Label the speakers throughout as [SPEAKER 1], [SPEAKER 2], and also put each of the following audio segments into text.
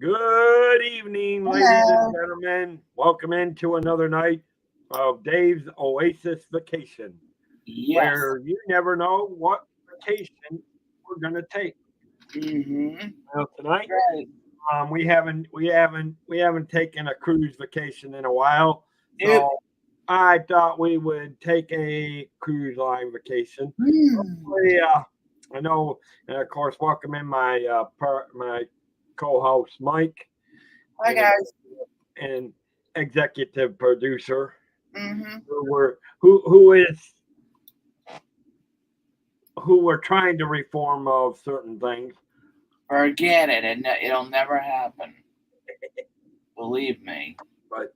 [SPEAKER 1] Good evening, ladies and
[SPEAKER 2] Hello.
[SPEAKER 1] gentlemen. Welcome into another night of Dave's Oasis Vacation,
[SPEAKER 2] Yes.
[SPEAKER 1] where you never know what vacation we're going to take.
[SPEAKER 2] Mm-hmm.
[SPEAKER 1] Now tonight,
[SPEAKER 2] Right.
[SPEAKER 1] we haven't taken a cruise vacation in a while,
[SPEAKER 2] Nope.
[SPEAKER 1] so I thought we would take a cruise line vacation.
[SPEAKER 2] Mm.
[SPEAKER 1] I know, and of course, welcome in my co-host Mike
[SPEAKER 2] Hi,
[SPEAKER 1] and
[SPEAKER 2] guys.
[SPEAKER 1] and executive producer
[SPEAKER 2] Mm-hmm.
[SPEAKER 1] who were trying to reform of certain things.
[SPEAKER 2] Forget it. It'll never happen. Believe me.
[SPEAKER 1] But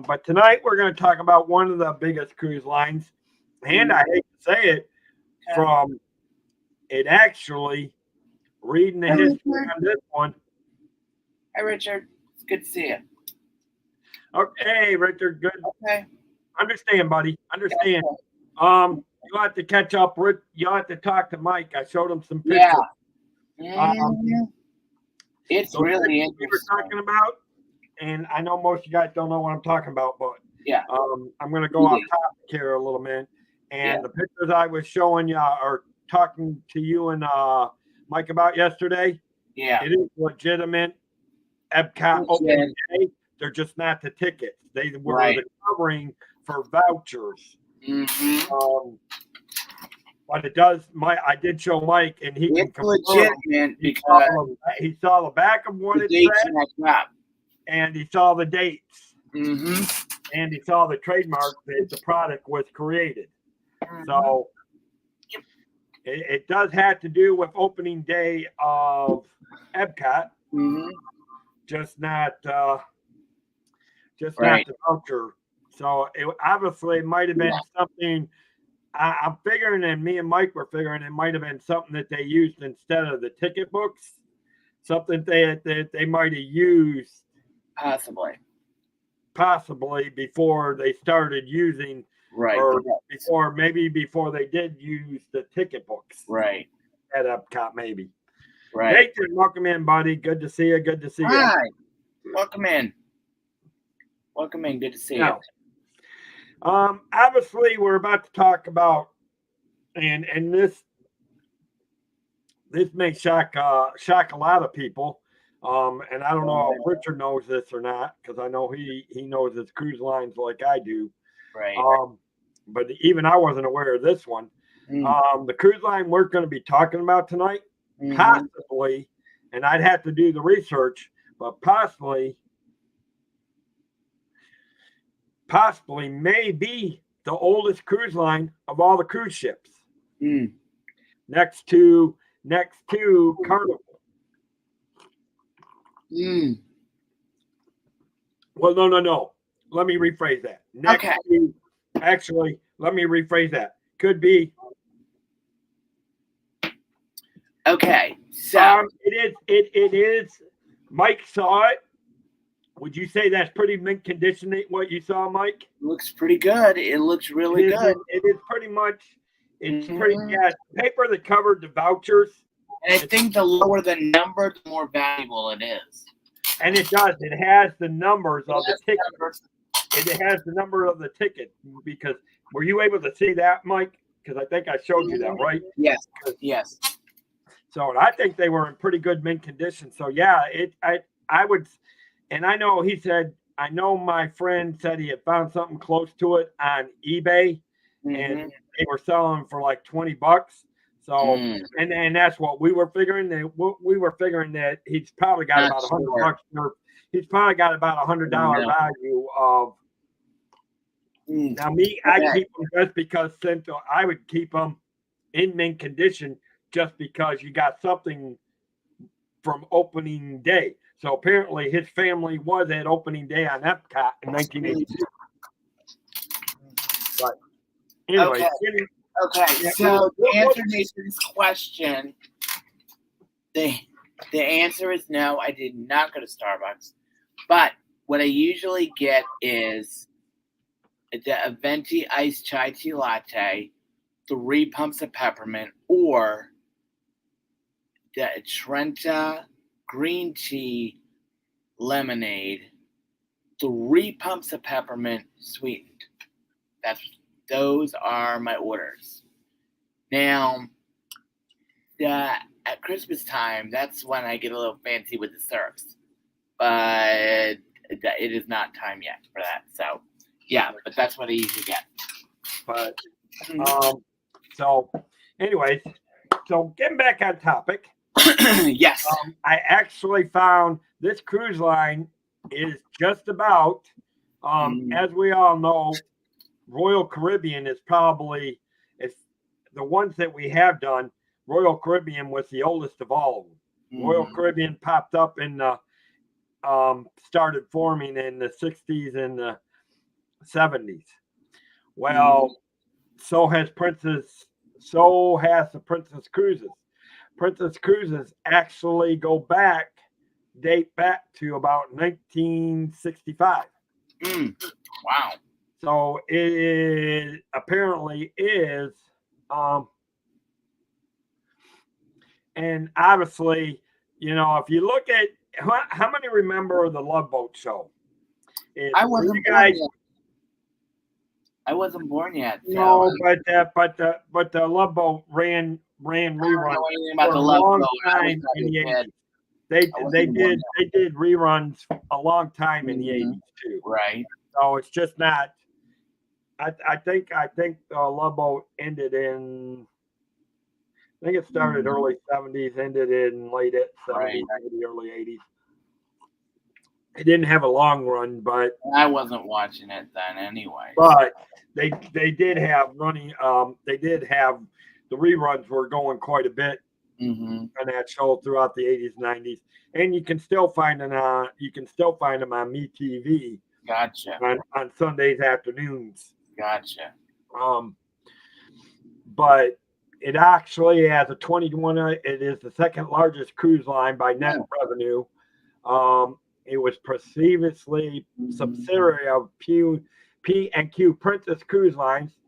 [SPEAKER 1] but tonight we're going to talk about one of the biggest cruise lines, and
[SPEAKER 2] Mm.
[SPEAKER 1] I hate to say it,
[SPEAKER 2] Yeah.
[SPEAKER 1] from it actually reading the
[SPEAKER 2] Hi,
[SPEAKER 1] history
[SPEAKER 2] Richard.
[SPEAKER 1] on this one.
[SPEAKER 2] Hi, Richard. It's good to see you.
[SPEAKER 1] Okay, Richard, good.
[SPEAKER 2] Okay.
[SPEAKER 1] Understand, buddy. Understand.
[SPEAKER 2] Gotcha.
[SPEAKER 1] You have to catch up. You have to talk to Mike. I showed him some
[SPEAKER 2] Yeah.
[SPEAKER 1] pictures. Um,
[SPEAKER 2] Mm-hmm. It's
[SPEAKER 1] those
[SPEAKER 2] really
[SPEAKER 1] pictures we were
[SPEAKER 2] interesting.
[SPEAKER 1] talking about, and I know most of you guys don't know what I'm talking about, but
[SPEAKER 2] Yeah.
[SPEAKER 1] I'm going to go off
[SPEAKER 2] Really.
[SPEAKER 1] topic here a little bit.
[SPEAKER 2] Yeah.
[SPEAKER 1] And the pictures I was showing you or talking to you and Mike about yesterday,
[SPEAKER 2] Yeah.
[SPEAKER 1] it is legitimate Epcot opening
[SPEAKER 2] Legit.
[SPEAKER 1] day. They're just not the tickets. They were
[SPEAKER 2] Right.
[SPEAKER 1] the covering for vouchers.
[SPEAKER 2] Mm-hmm.
[SPEAKER 1] But it does. I did show Mike, and he can
[SPEAKER 2] It's
[SPEAKER 1] confirm.
[SPEAKER 2] legitimate
[SPEAKER 1] He saw,
[SPEAKER 2] because
[SPEAKER 1] he saw the back of what
[SPEAKER 2] the
[SPEAKER 1] it
[SPEAKER 2] dates
[SPEAKER 1] said,
[SPEAKER 2] match up.
[SPEAKER 1] and he saw the dates,
[SPEAKER 2] Mm-hmm.
[SPEAKER 1] and he saw the trademark that the product was created.
[SPEAKER 2] Mm-hmm.
[SPEAKER 1] So it does have to do with opening day of Epcot,
[SPEAKER 2] Mm-hmm.
[SPEAKER 1] just not
[SPEAKER 2] Right.
[SPEAKER 1] the voucher. So it obviously might have been
[SPEAKER 2] Yeah.
[SPEAKER 1] something. I'm figuring, and me and Mike were figuring it might have been something that they used instead of the ticket books. Something that they might have used
[SPEAKER 2] Possibly.
[SPEAKER 1] possibly before they started using,
[SPEAKER 2] Right.
[SPEAKER 1] or before they did use the ticket books
[SPEAKER 2] Right.
[SPEAKER 1] at Epcot, maybe.
[SPEAKER 2] Right.
[SPEAKER 1] Nathan, welcome in, buddy. Good to see you. Good to see you.
[SPEAKER 2] Hi. Welcome in. Welcome in. Good to see you.
[SPEAKER 1] Now, obviously, we're about to talk about, and this may shock a lot of people. And I don't know if Richard knows this or not, because I know he knows his cruise lines like I do.
[SPEAKER 2] Right.
[SPEAKER 1] But even I wasn't aware of this one.
[SPEAKER 2] Mm.
[SPEAKER 1] The cruise line we're going to be talking about tonight,
[SPEAKER 2] Mhm.
[SPEAKER 1] possibly, and I'd have to do the research, but possibly may be the oldest cruise line of all the cruise ships,
[SPEAKER 2] Mm.
[SPEAKER 1] next to Carnival.
[SPEAKER 2] Mm.
[SPEAKER 1] Well, no. Let me rephrase that.
[SPEAKER 2] Okay.
[SPEAKER 1] Actually, let me rephrase that. Could be.
[SPEAKER 2] Okay. So
[SPEAKER 1] It is. Mike saw it. Would you say that's pretty mint condition? What you saw, Mike?
[SPEAKER 2] looks pretty good. It looks really good.
[SPEAKER 1] It is pretty much. It's pretty.
[SPEAKER 2] Mhm.
[SPEAKER 1] Yeah, paper that covered the vouchers.
[SPEAKER 2] And I think the lower the number, the more valuable it is.
[SPEAKER 1] And it does. It has the numbers of the ticket.
[SPEAKER 2] Numbers.
[SPEAKER 1] It has the number of the ticket. Because were you able to see that, Mike? Because I think I showed you that, right?
[SPEAKER 2] Yes. Yes.
[SPEAKER 1] So I think they were in pretty good mint condition. So yeah, I would, and I know he said, I know my friend said he had found something close to it on eBay, and they were selling for like $20. So and that's what we were figuring. We were figuring that he's probably got about $100. He's probably got about $100 value of. Now me, I keep them just because I would keep them in mint condition just because you got something from opening day. So apparently his family was at opening day on Epcot in 1982. But anyway.
[SPEAKER 2] Okay. So to answer Nathan's question, the answer is no, I did not go to Starbucks. But what I usually get is the venti iced chai tea latte, 3 pumps of peppermint, or the Trenta green tea lemonade, 3 pumps of peppermint sweetened. Those are my orders. Now, at Christmas time, that's when I get a little fancy with the syrups. But it is not time yet for that. So, yeah, but that's what I usually get.
[SPEAKER 1] But so, anyways, so getting back on topic.
[SPEAKER 2] Yes.
[SPEAKER 1] I actually found this cruise line is just about, as we all know, Royal Caribbean is probably, it's the ones that we have done. Royal Caribbean was the oldest of all of them. Royal Caribbean popped up in the, started forming in the 60s and the 70s. Well, so has the Princess Cruises. Princess Cruises actually date back to about 1965.
[SPEAKER 2] Wow.
[SPEAKER 1] So it apparently is, and obviously, you know, if you look at how many remember the Love Boat show?
[SPEAKER 2] I wasn't born yet. I wasn't born yet. So.
[SPEAKER 1] No, but the Love Boat ran reruns for a long time in the 80s. They did reruns a long time in the 80s too.
[SPEAKER 2] Right.
[SPEAKER 1] So it's just not. I think the Love Boat ended in. I think it started early 70s, ended in late 70s, maybe early 80s. It didn't have a long run, but
[SPEAKER 2] I wasn't watching it then anyway.
[SPEAKER 1] But they did have running. They did have the reruns were going quite a bit on that show throughout the 80s, 90s, and you can still find them on MeTV.
[SPEAKER 2] Gotcha.
[SPEAKER 1] On Sundays afternoons.
[SPEAKER 2] Gotcha.
[SPEAKER 1] But it actually has a 21. It is the second largest cruise line by net revenue. It was previously subsidiary of P&Q Princess Cruise Lines.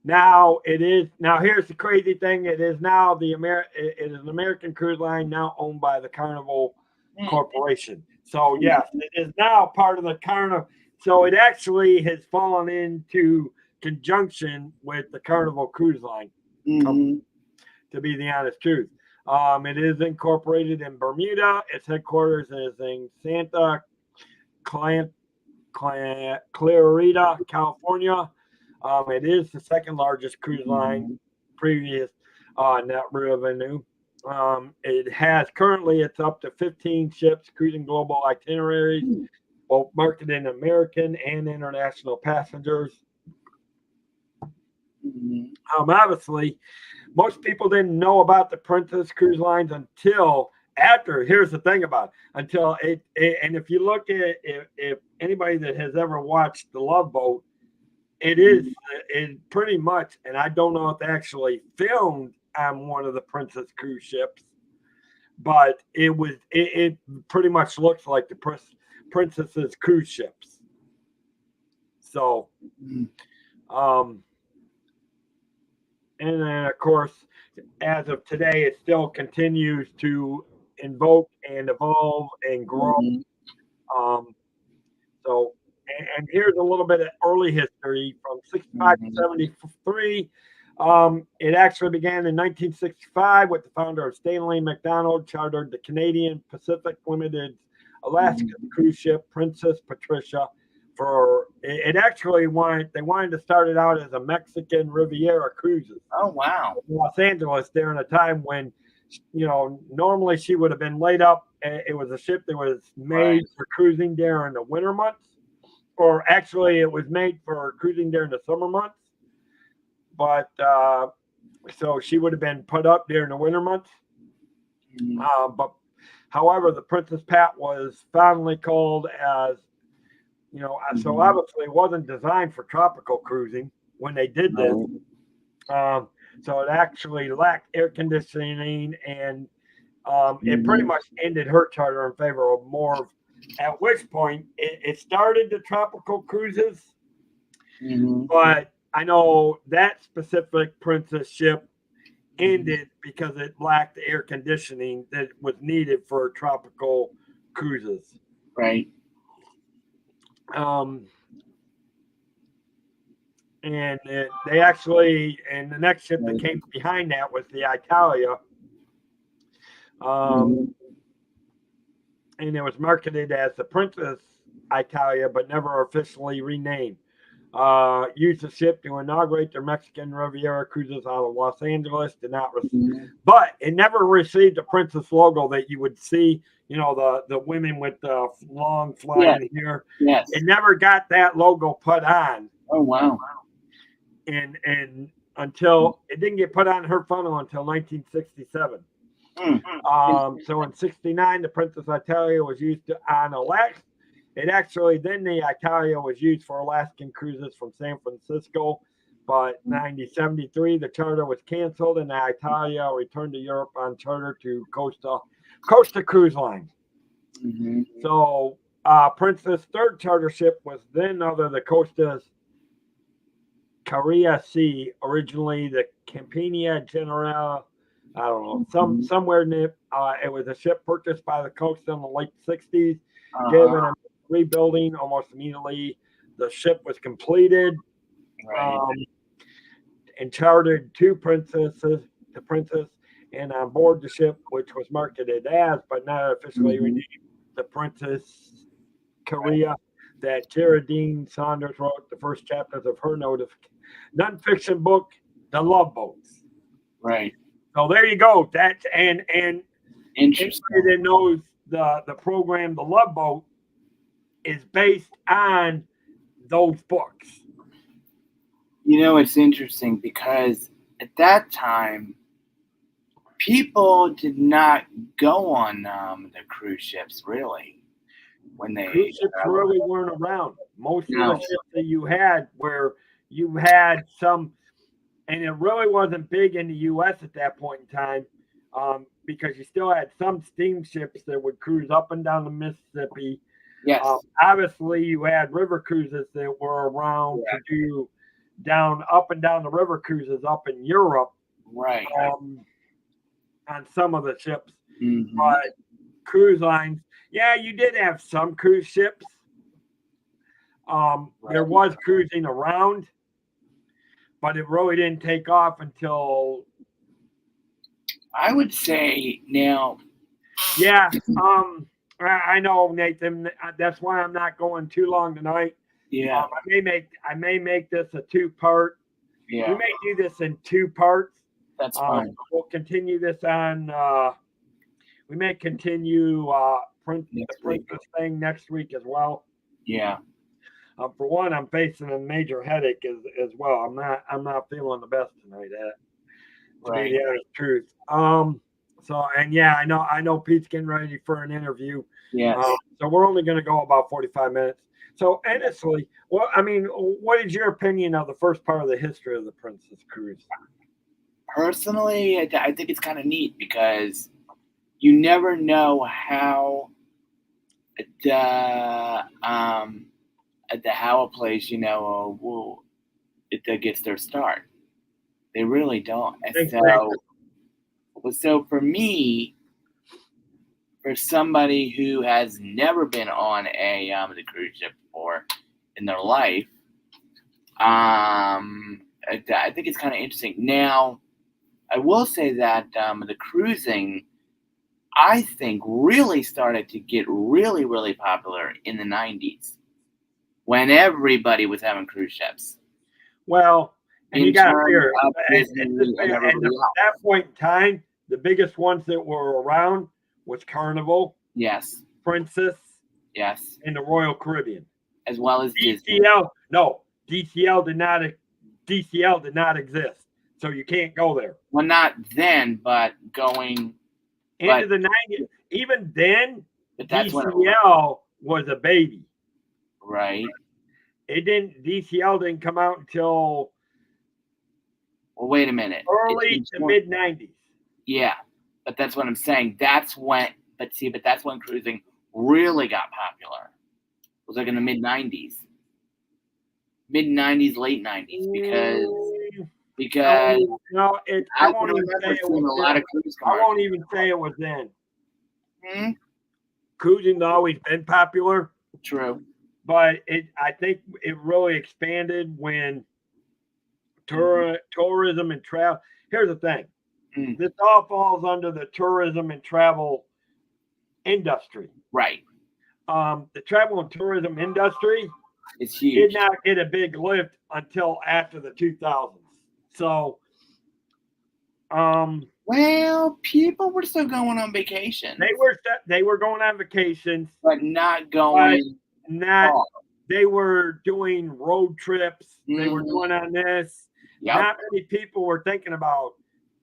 [SPEAKER 1] Now it is. Now here's the crazy thing: it is now it is an American cruise line now owned by the Carnival Corporation. So yes, it is now part of the Carnival. So it actually has fallen into conjunction with the Carnival Cruise Line. To be the honest truth, it is incorporated in Bermuda. Its headquarters is in Santa Clarita, California. It is the second largest cruise line, previous net revenue. It has currently it's up to 15 ships cruising global itineraries, both marketing American and international passengers. Obviously, most people didn't know about the Princess Cruise Lines until after. Here's the thing about it, until it and if you look at if anybody that has ever watched The Love Boat, it pretty much, and I don't know if they actually filmed on one of the Princess cruise ships, but it pretty much looks like the Princess's cruise ships. So, and then of course, as of today, it still continues to invoke and evolve and grow. So, and here's a little bit of early history from 65 to 73. It actually began in 1965 with the founder of Stanley McDonald chartered the Canadian Pacific Limited Alaska cruise ship Princess Patricia. They wanted to start it out as a Mexican Riviera cruises.
[SPEAKER 2] Oh wow!
[SPEAKER 1] In Los Angeles during a time when, normally she would have been laid up. It was a ship that was made for cruising during the winter months, or actually it was made for cruising during the summer months. But so she would have been put up during the winter months. But however, the Princess Pat was fondly called as, so obviously it wasn't designed for tropical cruising when they did this. So it actually lacked air conditioning, and it pretty much ended her charter in favor of more. At which point it started the tropical cruises, but I know that specific Princess ship ended because it lacked the air conditioning that was needed for tropical cruises.
[SPEAKER 2] Right.
[SPEAKER 1] And they actually, and the next ship that came behind that was the Italia. And it was marketed as the Princess Italia, but never officially renamed. Used the ship to inaugurate their Mexican Riviera cruises out of Los Angeles. Did not receive, but it never received the Princess logo that you would see. You know, the women with the long flying hair.
[SPEAKER 2] Yes.
[SPEAKER 1] It never got that logo put on.
[SPEAKER 2] Oh wow.
[SPEAKER 1] And until it didn't get put on her funnel until 1967. So in '69, the Princess Italia was used on Alaska. It actually, then the Italia was used for Alaskan cruises from San Francisco. But 1973, the charter was canceled, and the Italia returned to Europe on charter to Costa Cruise Line. So Princess' third charter ship was then under the Costa's Carrea Sea, originally the Campania Generale. I don't know, somewhere near. It was a ship purchased by the Costa in the late '60s, given a rebuilding almost immediately. The ship was completed, and chartered two princesses, the Princess, and on board the ship, which was marketed as, but not officially renamed, the Princess Carrea, that Tara Dean Saunders wrote the first chapters of her nonfiction book, The Love Boats.
[SPEAKER 2] Right.
[SPEAKER 1] So there you go. That's and
[SPEAKER 2] interesting.
[SPEAKER 1] Anybody that knows the program, The Love Boat, is based on those books.
[SPEAKER 2] You know, it's interesting because at that time, people did not go on the cruise ships really. When they
[SPEAKER 1] cruise ships really weren't around. Most of the ships that you had where you had some, and it really wasn't big in the U.S. at that point in time, because you still had some steamships that would cruise up and down the Mississippi.
[SPEAKER 2] Yes.
[SPEAKER 1] Obviously, you had river cruises that were around to do up and down the river cruises up in Europe.
[SPEAKER 2] Right.
[SPEAKER 1] On some of the ships. But cruise lines, you did have some cruise ships. There was cruising around, but it really didn't take off until,
[SPEAKER 2] I would say now.
[SPEAKER 1] Yeah. I know, Nathan. That's why I'm not going too long tonight.
[SPEAKER 2] Yeah.
[SPEAKER 1] I may make this a 2-part.
[SPEAKER 2] Yeah.
[SPEAKER 1] We may do this in 2 parts.
[SPEAKER 2] That's fine.
[SPEAKER 1] We'll continue this on. We may continue the Princess thing next week as well.
[SPEAKER 2] Yeah.
[SPEAKER 1] For one, I'm facing a major headache as well. I'm not feeling the best tonight. To be the honest truth. So I know Pete's getting ready for an interview.
[SPEAKER 2] Yes.
[SPEAKER 1] So we're only going to go about 45 minutes. So honestly, what is your opinion of the first part of the history of the Princess Cruise?
[SPEAKER 2] Personally, I think it's kind of neat because you never know how how a place it gets their start. They really don't. So for me, for somebody who has never been on the cruise ship before in their life, I think it's kind of interesting. Now, I will say that the cruising, I think, really started to get really, really popular in the 90s when everybody was having cruise ships.
[SPEAKER 1] Well, and you got to figure, at that point in time, the biggest ones that were around was Carnival,
[SPEAKER 2] yes,
[SPEAKER 1] Princess,
[SPEAKER 2] yes,
[SPEAKER 1] and the Royal Caribbean,
[SPEAKER 2] as well as
[SPEAKER 1] DCL.
[SPEAKER 2] Disney.
[SPEAKER 1] No, DCL did not exist, so you can't go there.
[SPEAKER 2] Well, not then, but going
[SPEAKER 1] into the 90s. Even then,
[SPEAKER 2] but that's
[SPEAKER 1] DCL was a baby.
[SPEAKER 2] Right.
[SPEAKER 1] DCL didn't come out until.
[SPEAKER 2] Well, wait a minute.
[SPEAKER 1] Early to mid 90s.
[SPEAKER 2] Yeah, but that's what I'm saying. That's when cruising really got popular. It was like in the mid 90s, late 90s, because because
[SPEAKER 1] no, I won't even say it was
[SPEAKER 2] a lot of cruise
[SPEAKER 1] I
[SPEAKER 2] commercials.
[SPEAKER 1] won't even say it was then.
[SPEAKER 2] Hmm?
[SPEAKER 1] Cruising's always been popular,
[SPEAKER 2] True.
[SPEAKER 1] but I think it really expanded when tourism and travel. Here's the thing.
[SPEAKER 2] Mm.
[SPEAKER 1] This all falls under the tourism and travel industry.
[SPEAKER 2] Right.
[SPEAKER 1] The travel and tourism industry
[SPEAKER 2] It's
[SPEAKER 1] did
[SPEAKER 2] huge.
[SPEAKER 1] not get a big lift until after the 2000s. So,
[SPEAKER 2] well, people were still going on vacation.
[SPEAKER 1] they were going on vacations,
[SPEAKER 2] but not going.
[SPEAKER 1] Not
[SPEAKER 2] far.
[SPEAKER 1] they were doing road trips. They were
[SPEAKER 2] Mhm.
[SPEAKER 1] doing on this.
[SPEAKER 2] Yep.
[SPEAKER 1] Not many people were thinking about,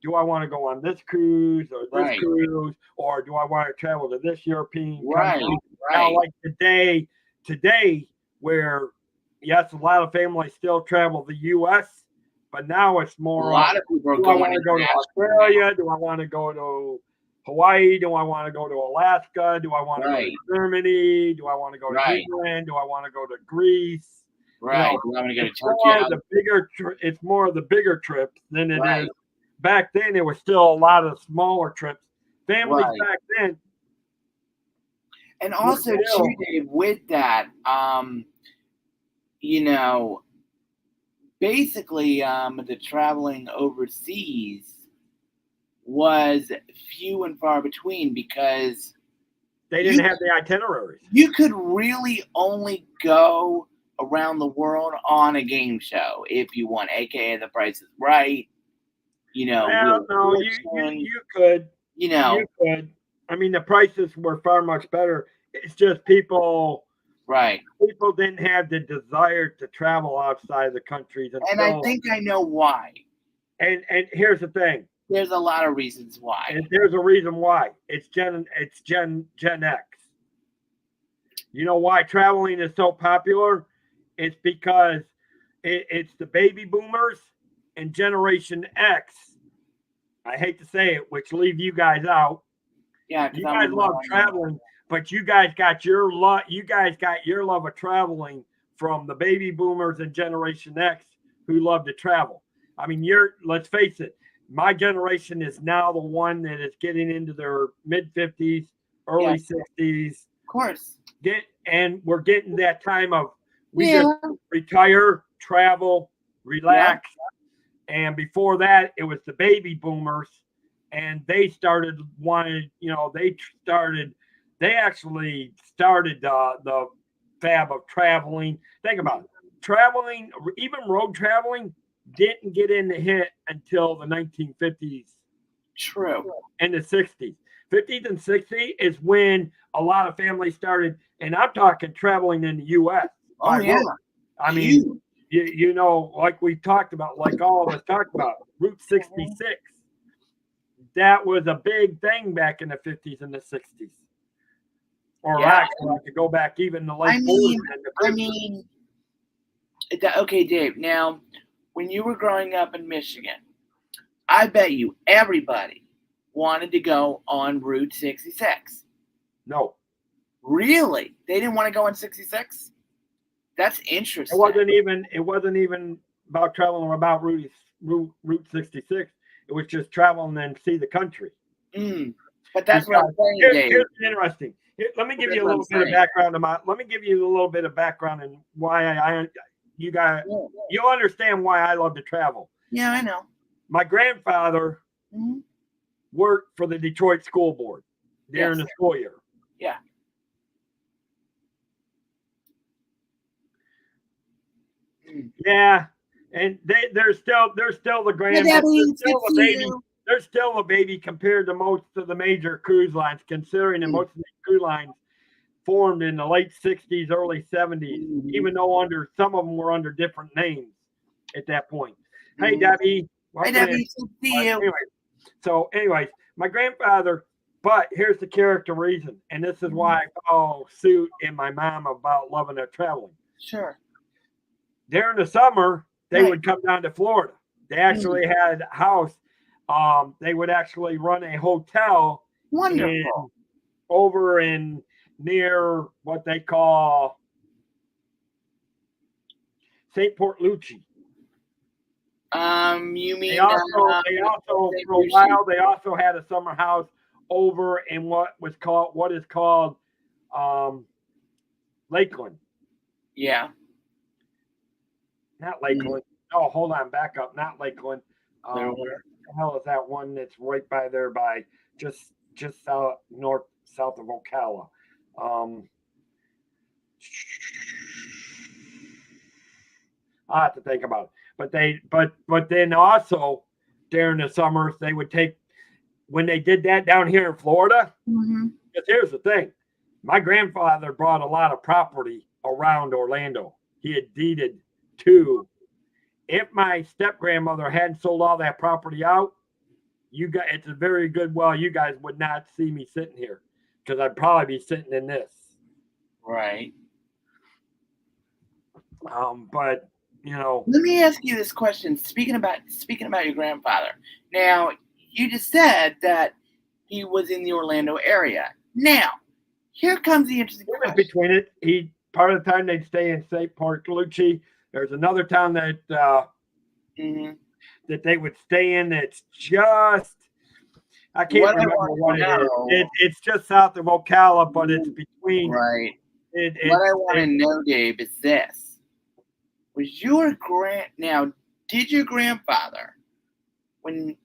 [SPEAKER 1] do I want to go on this cruise or this
[SPEAKER 2] Right.
[SPEAKER 1] cruise, or do I want to travel to this European
[SPEAKER 2] Right.
[SPEAKER 1] country?
[SPEAKER 2] Right.
[SPEAKER 1] Now, like today, where yes, a lot of families still travel the U.S., but now it's
[SPEAKER 2] A
[SPEAKER 1] more.
[SPEAKER 2] lot of people are
[SPEAKER 1] Do I want
[SPEAKER 2] going
[SPEAKER 1] to go to Australia? Do I want to go to Hawaii? Do I want to go to Alaska? Do I want to go
[SPEAKER 2] Right.
[SPEAKER 1] to Germany? Do I want to go to
[SPEAKER 2] Right.
[SPEAKER 1] England? Do I want to go to Greece?
[SPEAKER 2] Right.
[SPEAKER 1] You
[SPEAKER 2] Do you want me to go to
[SPEAKER 1] it's more
[SPEAKER 2] Turkey?
[SPEAKER 1] of the bigger. It's more of the bigger trips than it is.
[SPEAKER 2] Right.
[SPEAKER 1] Back then, it was still a lot of smaller trips. Families
[SPEAKER 2] Right.
[SPEAKER 1] back then,
[SPEAKER 2] And also too, Dave, with that, you know, basically, the traveling overseas was few and far between because
[SPEAKER 1] they didn't have the itineraries.
[SPEAKER 2] you could really only go around the world on a game show if you want, aka The Price is Right. You know,
[SPEAKER 1] Well, no, you could.
[SPEAKER 2] You know,
[SPEAKER 1] You could. I mean, the prices were far much better. It's just people.
[SPEAKER 2] right.
[SPEAKER 1] People didn't have the desire to travel outside the countries until,
[SPEAKER 2] And I think I know why.
[SPEAKER 1] And here's the thing.
[SPEAKER 2] There's a lot of reasons why.
[SPEAKER 1] And there's a reason why. It's Gen X. You know why traveling is so popular? It's because it's the baby boomers and Generation X. I hate to say it, which leave you guys out.
[SPEAKER 2] Yeah,
[SPEAKER 1] you guys love traveling, but you guys got your love. You guys got your love of traveling from the baby boomers and Generation X who love to travel. I mean, let's face it. My generation is now the one that is getting into their mid 50s, early 60s.
[SPEAKER 2] Of course.
[SPEAKER 1] And we're getting that time of we just retire, travel, relax. Yeah. And before that, it was the baby boomers, and they started wanting, they actually started the fab of traveling. Think about it. Traveling, even road traveling, didn't get in the hit until the 1950s.
[SPEAKER 2] True.
[SPEAKER 1] And the 60s. 50s and 60s is when a lot of families started, and I'm talking traveling in the U.S.
[SPEAKER 2] Oh, yeah.
[SPEAKER 1] Road. I mean, you know, like we talked about, like all of us talked about, Route 66. That was a big thing back in the 50s and the 60s. Or actually, I could go back even the late 40s.
[SPEAKER 2] I mean, okay, Dave, now, when you were growing up in Michigan, I bet you everybody wanted to go on Route 66.
[SPEAKER 1] No.
[SPEAKER 2] Really? They didn't want to go on 66? That's interesting.
[SPEAKER 1] It wasn't even about traveling about Route 66. It was just traveling and see the country.
[SPEAKER 2] But that's what I'm saying, Dave.
[SPEAKER 1] Here's interesting. Let me give you a little bit of background and why you guys you'll understand why I love to travel.
[SPEAKER 2] Yeah, I know.
[SPEAKER 1] My grandfather worked for the Detroit School Board during the school year.
[SPEAKER 2] Yeah.
[SPEAKER 1] Yeah, and they're still the grandmother. They're still a baby compared to most of the major cruise lines, considering that most of the cruise lines formed in the late 60s, early 70s, even though some of them were under different names at that point. Hey, Debbie.
[SPEAKER 2] Hey, Debbie. See you.
[SPEAKER 1] Anyways, my grandfather, but here's the character reason, and this is why I follow suit in my mom about loving their traveling.
[SPEAKER 2] Sure.
[SPEAKER 1] During the summer, they would come down to Florida. They actually had a house. They would actually run a hotel.
[SPEAKER 2] Wonderful.
[SPEAKER 1] Over in near what they call St. Port Lucie.
[SPEAKER 2] You mean
[SPEAKER 1] They also
[SPEAKER 2] St.
[SPEAKER 1] for a
[SPEAKER 2] Lucie?
[SPEAKER 1] while they also had a summer house over in what is called Lakeland.
[SPEAKER 2] Yeah.
[SPEAKER 1] Not Lakeland. Oh, hold on, back up. Not Lakeland. Where
[SPEAKER 2] Clearwater.
[SPEAKER 1] the hell is that one that's right by there by just south south of Ocala? I have to think about it. But then also during the summers they would take when they did that down here in Florida.
[SPEAKER 2] Mm-hmm.
[SPEAKER 1] Because here's the thing, my grandfather brought a lot of property around Orlando. He had deeded to. If my step grandmother hadn't sold all that property out, it's a very good well. You guys would not see me sitting here because I'd probably be sitting in this.
[SPEAKER 2] Right.
[SPEAKER 1] But
[SPEAKER 2] let me ask you this question. Speaking about your grandfather. Now, you just said that he was in the Orlando area. Now, here comes the interesting question.
[SPEAKER 1] Between it, part of the time they'd stay in St. Lucie. There's another town that that they would stay in. That's just I can't remember what it is. It's just south of Ocala, but it's between.
[SPEAKER 2] Right. What I want to know, Dave, is this: was did your grandfather, when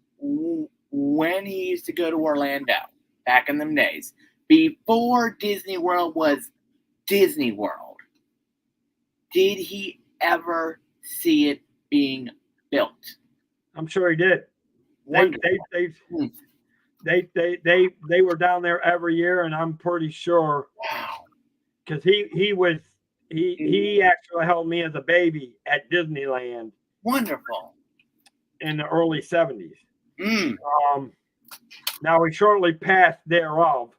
[SPEAKER 2] he used to go to Orlando back in them days, before Disney World was Disney World, did he ever see it being built?
[SPEAKER 1] I'm sure he did. They were down there every year, and I'm pretty sure.
[SPEAKER 2] Wow.
[SPEAKER 1] Because he actually held me as a baby at Disneyland.
[SPEAKER 2] Wonderful.
[SPEAKER 1] In the early 70s.
[SPEAKER 2] Mm.
[SPEAKER 1] Now he shortly passed thereof.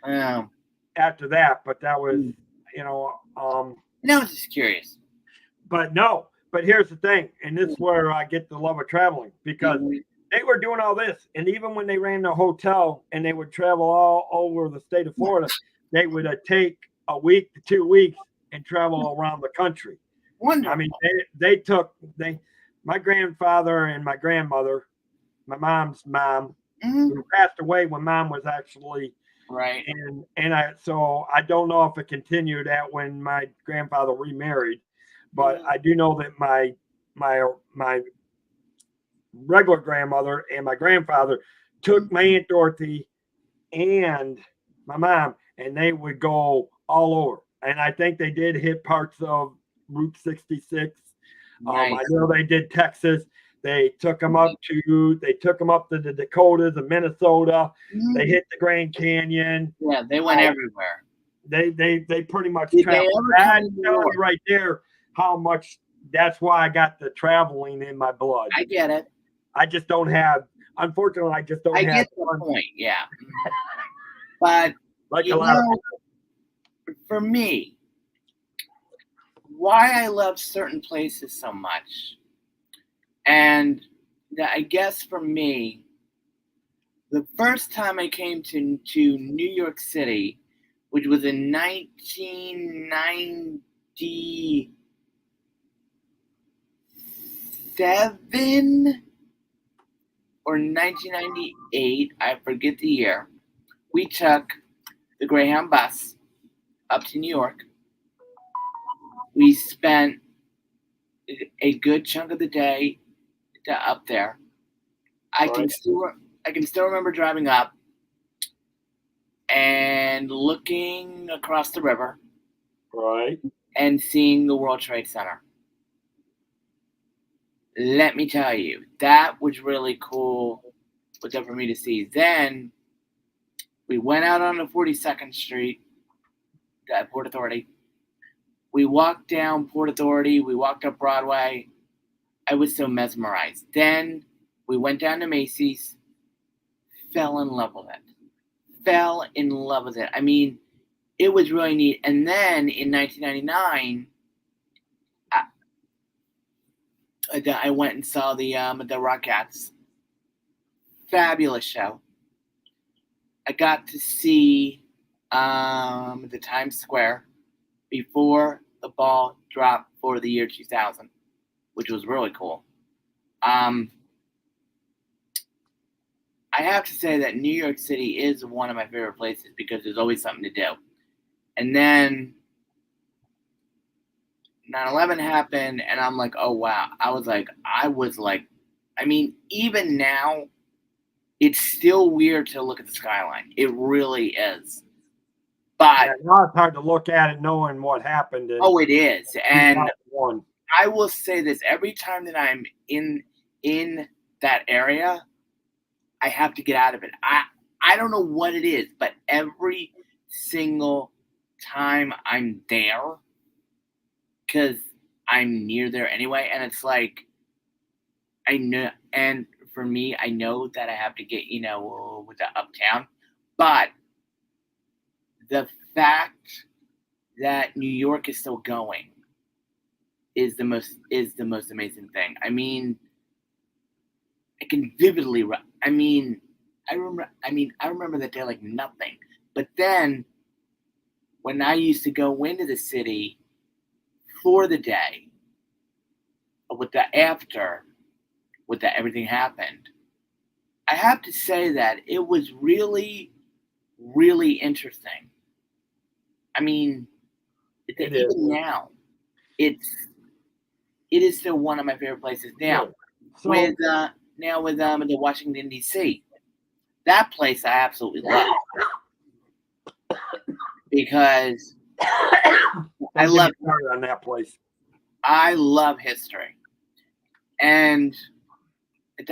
[SPEAKER 2] Yeah.
[SPEAKER 1] After that, but that was
[SPEAKER 2] No, I'm just curious.
[SPEAKER 1] But here's the thing, and this is where I get the love of traveling, because they were doing all this, and even when they ran the hotel and they would travel all over the state of Florida, they would take a week to 2 weeks and travel around the country.
[SPEAKER 2] Wonderful.
[SPEAKER 1] I mean, my grandfather and my grandmother, my mom's mom, who passed away when mom was actually
[SPEAKER 2] right.
[SPEAKER 1] And I don't know if it continued at when my grandfather remarried, but I do know that my regular grandmother and my grandfather took my Aunt Dorothy and my mom, and they would go all over. And I think they did hit parts of Route 66.
[SPEAKER 2] Nice.
[SPEAKER 1] I know they did Texas. They took them up to the Dakotas and Minnesota. Mm-hmm. They hit the Grand Canyon.
[SPEAKER 2] Yeah, they went everywhere.
[SPEAKER 1] They pretty much traveled. That's telling you right there how much. That's why I got the traveling in my blood.
[SPEAKER 2] I get it.
[SPEAKER 1] I just don't have. Unfortunately, I just don't have.
[SPEAKER 2] I get the point. Yeah. But
[SPEAKER 1] like a lot of
[SPEAKER 2] people. For me, why I love certain places so much. And I guess for me, the first time I came to New York City, which was in 1997 or 1998, I forget the year, we took the Greyhound bus up to New York. We spent a good chunk of the day up there. I can still remember driving up and looking across the river,
[SPEAKER 1] right,
[SPEAKER 2] and seeing the World Trade Center. Let me tell you, that was really cool for me to see. Then we went out on the 42nd Street at Port Authority. We walked down Port Authority. We walked up Broadway. I was so mesmerized. Then we went down to Macy's. Fell in love with it. I mean, it was really neat. And then in 1999, I went and saw the Rockettes. Fabulous show. I got to see the Times Square before the ball dropped for the year 2000, which was really cool. I have to say that New York City is one of my favorite places because there's always something to do. And then 9/11 happened, and I'm like, oh, wow. I was like, I mean, even now, it's still weird to look at the skyline. It really is. But
[SPEAKER 1] now it's hard to look at it knowing what happened.
[SPEAKER 2] Oh, it is. And
[SPEAKER 1] one.
[SPEAKER 2] I will say this, every time that I'm in that area, I have to get out of it. I don't know what it is, but every single time I'm there, because I'm near there anyway, and it's like, I know, and for me, I know that I have to get, with the uptown, but the fact that New York is still going is the most amazing thing. I mean, I can vividly. I remember that day like nothing. But then, when I used to go into the city for the day, with everything happened, I have to say that it was really, really interesting. I mean, even now, it is still one of my favorite places. Now, with the Washington D.C., that place I absolutely love because I love
[SPEAKER 1] on that place.
[SPEAKER 2] I love history, and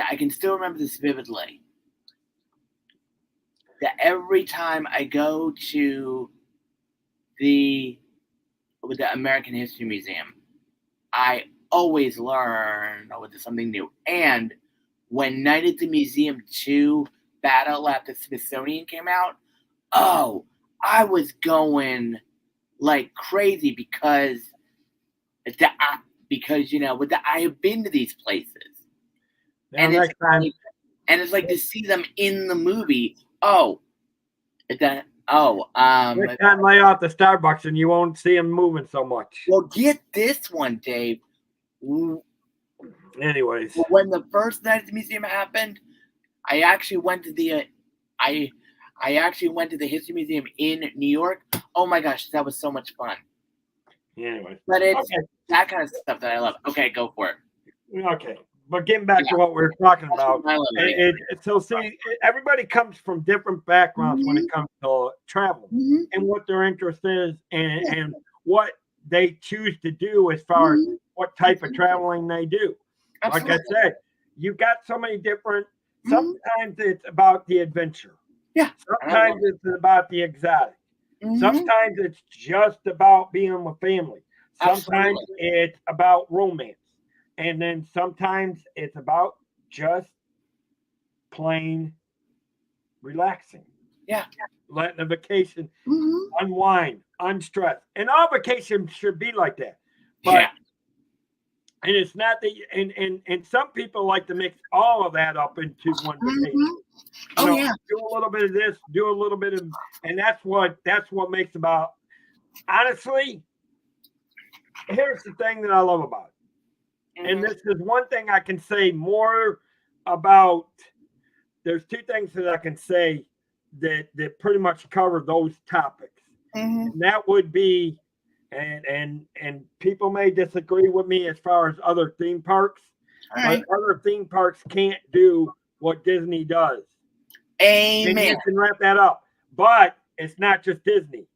[SPEAKER 2] I can still remember this vividly. That every time I go to the American History Museum, I always learn something new. And when Night at the Museum 2 Battle at the Smithsonian came out, I was going like crazy because I have been to these places.
[SPEAKER 1] Now,
[SPEAKER 2] and it's like to see them in the movie.
[SPEAKER 1] Next time, lay off the Starbucks and you won't see them moving so much.
[SPEAKER 2] Well, get this one, Dave.
[SPEAKER 1] Anyways,
[SPEAKER 2] when the first Night at the Museum happened, I actually went to the History Museum in New York. Oh my gosh, that was so much fun.
[SPEAKER 1] Anyways,
[SPEAKER 2] but it's that kind of stuff that I love. Okay, go for it.
[SPEAKER 1] Okay. But getting back to what we were talking about, everybody comes from different backgrounds when it comes to travel and what their interest is and what they choose to do as far as what type of traveling they do. Absolutely. Like I said, you got so many different. Sometimes it's about the adventure.
[SPEAKER 2] Yeah.
[SPEAKER 1] Sometimes it's about the exotic. Sometimes it's just about being with family. Sometimes it's about romance. And then sometimes it's about just plain relaxing.
[SPEAKER 2] Yeah.
[SPEAKER 1] Letting a vacation unwind, unstress. And all vacations should be like that. But and it's not that and some people like to mix all of that up into one vacation. Do a little bit of this, do a little bit of, and that's what makes about. Honestly, here's the thing that I love about it. And this is one thing I can say more about. There's two things that I can say that pretty much cover those topics. And that would be, and people may disagree with me as far as other theme parks, but other theme parks can't do what Disney does.
[SPEAKER 2] Amen.
[SPEAKER 1] And you can wrap that up. But it's not just Disney.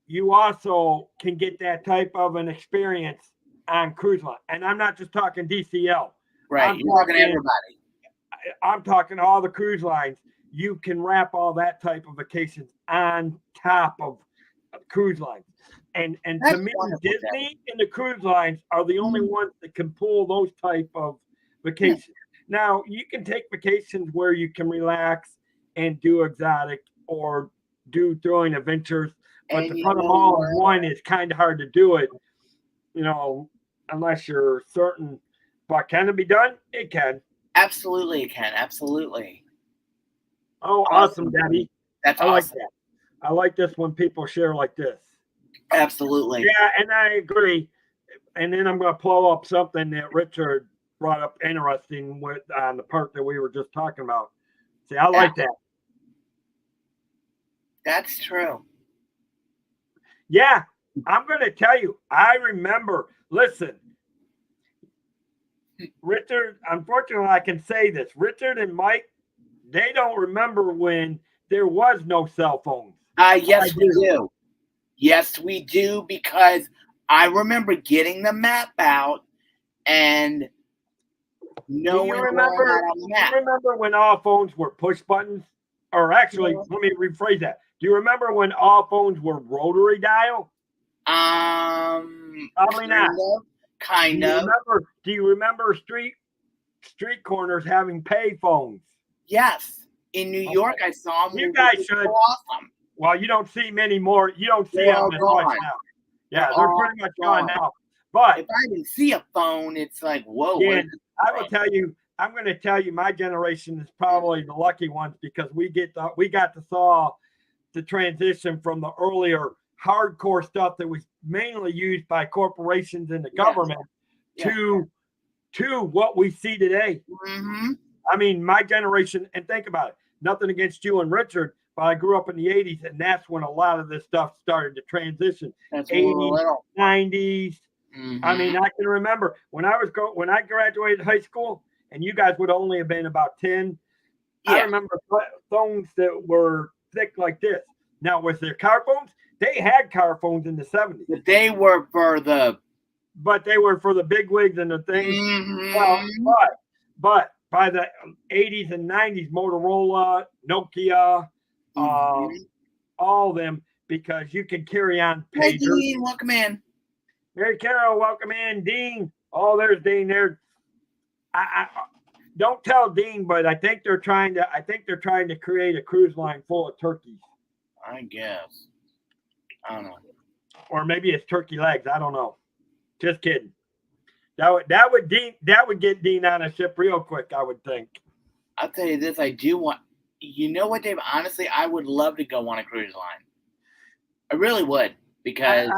[SPEAKER 1] You also can get that type of an experience on cruise line. And I'm not just talking DCL.
[SPEAKER 2] Right. You're talking everybody.
[SPEAKER 1] I'm talking all the cruise lines. You can wrap all that type of vacations on top of cruise lines. And to me, Disney and the cruise lines are the only ones that can pull those type of vacations. Now, you can take vacations where you can relax and do exotic or do throwing adventures. But to put them all in one is kind of hard to do it, unless you're certain. But can it be done? It can.
[SPEAKER 2] Absolutely, it can. Absolutely.
[SPEAKER 1] Oh, awesome, Daddy.
[SPEAKER 2] That's
[SPEAKER 1] awesome. Like that. I like this when people share like this.
[SPEAKER 2] Absolutely.
[SPEAKER 1] Yeah, and I agree. And then I'm going to pull up something that Richard brought up interesting with on the part that we were just talking about. See, I like that.
[SPEAKER 2] That's true.
[SPEAKER 1] Yeah, I'm going to tell you. I remember. Listen, Richard. Unfortunately, I can say this. Richard and Mike, they don't remember when there was no cell phones.
[SPEAKER 2] Yes, we do. Yes, we do, because I remember getting the map out and knowing
[SPEAKER 1] Do you remember when all phones were push buttons? Or actually, let me rephrase that. Do you remember when all phones were rotary dial? Probably not.
[SPEAKER 2] Kind of.
[SPEAKER 1] Do you remember street corners having pay phones?
[SPEAKER 2] Yes. In New York, I saw them.
[SPEAKER 1] You guys should. Awesome. Well, you don't see many more. You don't see them as much now. Yeah, they're pretty much gone now. But
[SPEAKER 2] if I didn't see a phone, it's like, whoa.
[SPEAKER 1] Yeah, I will tell you. I'm going to tell you, my generation is probably the lucky ones because we got to saw the transition from the earlier hardcore stuff that was mainly used by corporations and the government to what we see today.
[SPEAKER 2] Mm-hmm.
[SPEAKER 1] I mean, my generation, and think about it, nothing against you and Richard, but I grew up in the 80s, and that's when a lot of this stuff started to transition.
[SPEAKER 2] That's
[SPEAKER 1] 80s, 90s.
[SPEAKER 2] Mm-hmm.
[SPEAKER 1] I mean, I can remember when I graduated high school, and you guys would only have been about 10. Yeah. I remember phones that were thick like this. Now, was there car phones? They had car phones in the 70s.
[SPEAKER 2] But they were for the
[SPEAKER 1] big wigs and the things.
[SPEAKER 2] Mm-hmm.
[SPEAKER 1] Well, but by the 80s and 90s, Motorola, Nokia, all of them, because you can carry on pagers.
[SPEAKER 2] Hey, Dean, welcome in.
[SPEAKER 1] Mary Carol, welcome in. Dean. Oh, there's Dean there. I don't tell Dean, but I think they're trying to create a cruise line full of turkeys.
[SPEAKER 2] I guess. I don't know.
[SPEAKER 1] Or maybe it's turkey legs. I don't know. Just kidding. That would get Dean on a ship real quick, I would think.
[SPEAKER 2] I'll tell you this, I do want. You know what, Dave? Honestly, I would love to go on a cruise line. I really would, because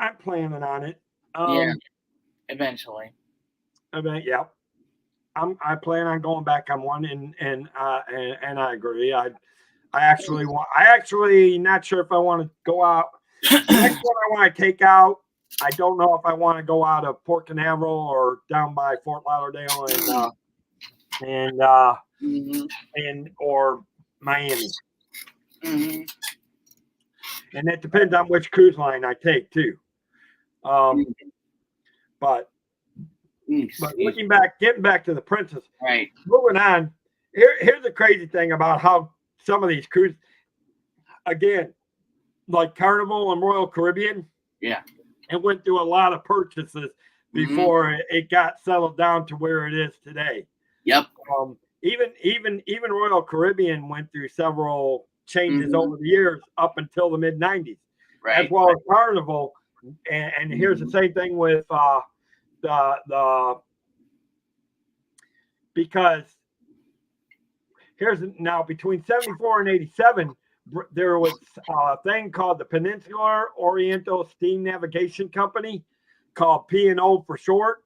[SPEAKER 1] I'm planning on it.
[SPEAKER 2] Eventually.
[SPEAKER 1] Yeah. I plan on going back on one, and I agree. I actually not sure if I want to go out. The next one I want to take out. I don't know if I want to go out of Port Canaveral or down by Fort Lauderdale and or Miami.
[SPEAKER 2] Mm-hmm.
[SPEAKER 1] And it depends on which cruise line I take too. But getting back to the Princess,
[SPEAKER 2] right?
[SPEAKER 1] Moving on. Here's the crazy thing about how some of these cruises, again, like Carnival and Royal Caribbean, it went through a lot of purchases before it got settled down to where it is today.
[SPEAKER 2] Yep.
[SPEAKER 1] Even Royal Caribbean went through several changes over the years up until the mid 90s, as well as Carnival. And here's the same thing with because here's now between 74 and 87, there was a thing called the Peninsular Oriental Steam Navigation Company, called P&O for short.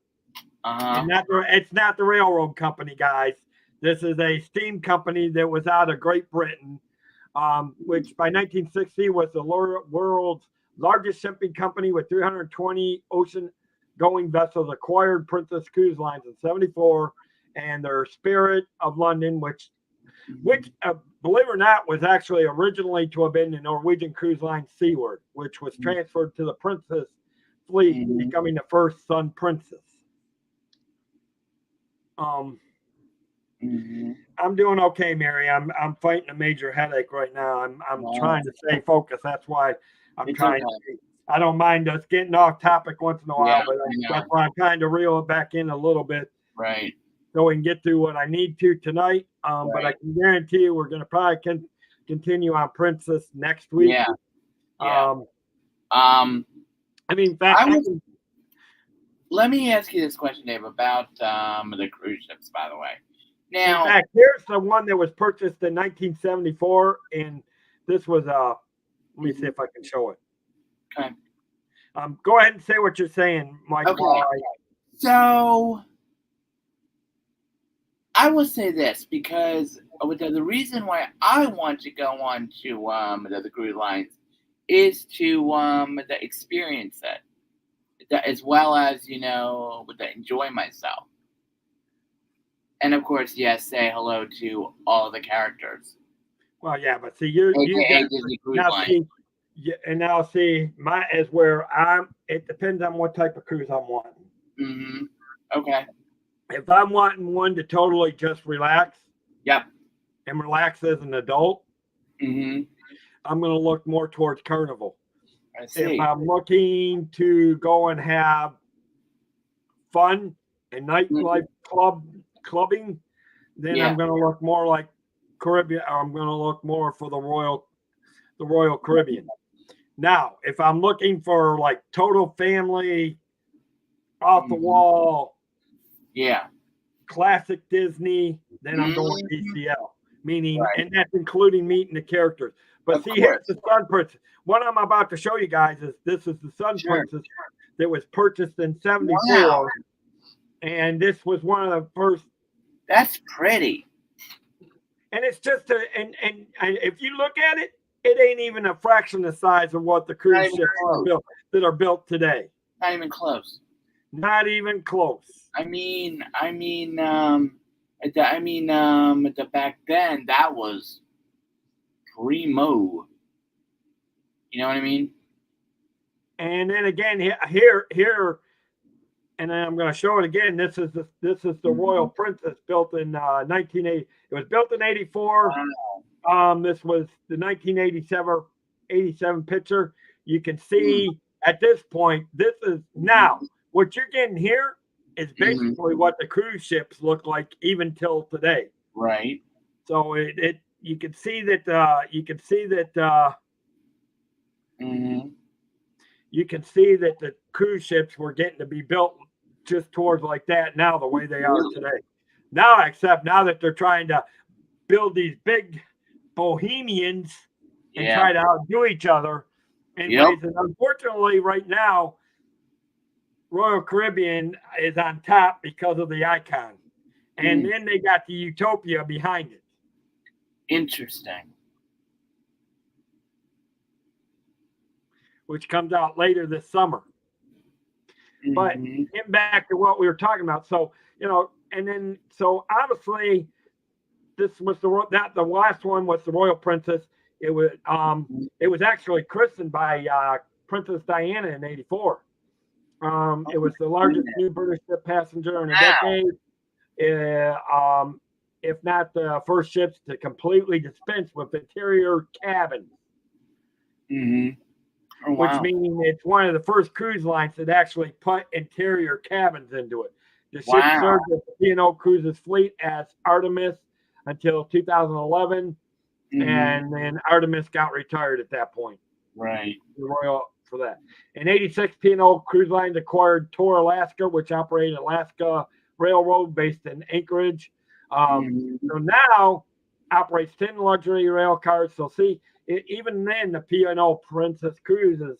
[SPEAKER 1] And it's not the railroad company, guys. This is a steam company that was out of Great Britain, which by 1960 was the world's largest shipping company with 320 ocean-going vessels. Acquired Princess Cruise Lines in 74, and their Spirit of London, which believe it or not, was actually originally to have been the Norwegian cruise line Seaward, which was transferred to the Princess fleet, becoming the first Sun Princess. I'm doing okay, Mary. I'm fighting a major headache right now. I'm trying to stay focused. That's why I'm trying to. I don't mind us getting off topic once in a while, but that's why I'm trying to reel it back in a little bit.
[SPEAKER 2] Right.
[SPEAKER 1] So we can get to what I need to tonight. But I can guarantee you we're going to probably continue on Princess next week.
[SPEAKER 2] Yeah.
[SPEAKER 1] I mean,
[SPEAKER 2] let me ask you this question, Dave, about the cruise ships, by the way. Now,
[SPEAKER 1] in fact, here's the one that was purchased in 1974, and this was let me see if I can show it.
[SPEAKER 2] Okay.
[SPEAKER 1] Go ahead and say what you're saying, Mike.
[SPEAKER 2] Okay. So I will say this because the reason why I want to go on to the cruise lines is to experience it, as well as enjoy myself, and of course, yes, say hello to all of the characters.
[SPEAKER 1] Well, yeah, but see, you
[SPEAKER 2] AKA
[SPEAKER 1] got
[SPEAKER 2] Disney Cruise
[SPEAKER 1] now.
[SPEAKER 2] Line.
[SPEAKER 1] See, yeah, and now see, my is where I'm. It depends on what type of cruise I'm wanting.
[SPEAKER 2] Mm-hmm. Okay.
[SPEAKER 1] If I'm wanting one to totally just relax,
[SPEAKER 2] Yep.
[SPEAKER 1] and relax as an adult,
[SPEAKER 2] Mm-hmm.
[SPEAKER 1] I'm going to look more towards Carnival.
[SPEAKER 2] I see.
[SPEAKER 1] If I'm looking to go and have fun and nightlife clubbing, then I'm going to look more like Caribbean. Or I'm going to look more for the Royal Caribbean. Now, if I'm looking for like total family, off the wall, classic Disney, then I'm going DCL. Meaning, and that's including meeting the characters. But see, here's the Sun Princess. What I'm about to show you guys is this is the Sun Princess that was purchased in '74. Wow. And this was one of the first.
[SPEAKER 2] That's pretty.
[SPEAKER 1] And it's just and if you look at it, it ain't even a fraction the size of what the cruise ships are built today.
[SPEAKER 2] Not even close.
[SPEAKER 1] Not even close.
[SPEAKER 2] I mean, back then that was primo. You know what I mean?
[SPEAKER 1] And then again, here, and then I'm going to show it again. This is the Royal Princess, built in 1980. It was built in '84. Wow. This was the 1987 picture. You can see at this point, this is now what you're getting here is basically what the cruise ships look like even till today.
[SPEAKER 2] Right.
[SPEAKER 1] So you can see that you can see that the cruise ships were getting to be built just towards like that now, the way they are today. Now, except now that they're trying to build these big bohemians and try to outdo each other in ways. And unfortunately, right now, Royal Caribbean is on top because of the icon. And then they got the Utopia behind it.
[SPEAKER 2] Interesting.
[SPEAKER 1] Which comes out later this summer. But getting back to what we were talking about. So, and then, so obviously, this was the last one was the Royal Princess. It was actually christened by Princess Diana in '84. It was the largest new British ship passenger in a decade. If not the first ships to completely dispense with interior cabins.
[SPEAKER 2] Oh, wow.
[SPEAKER 1] Which means it's one of the first cruise lines that actually put interior cabins into it. The ship served with the P&O Cruises fleet as Artemis until 2011, and then Artemis got retired at that point.
[SPEAKER 2] Right.
[SPEAKER 1] The Royal for that. In '86, P&O Cruise Lines acquired Tour Alaska, which operated Alaska Railroad based in Anchorage. So now operates 10 luxury rail cars. So see, even then, the P&O Princess Cruises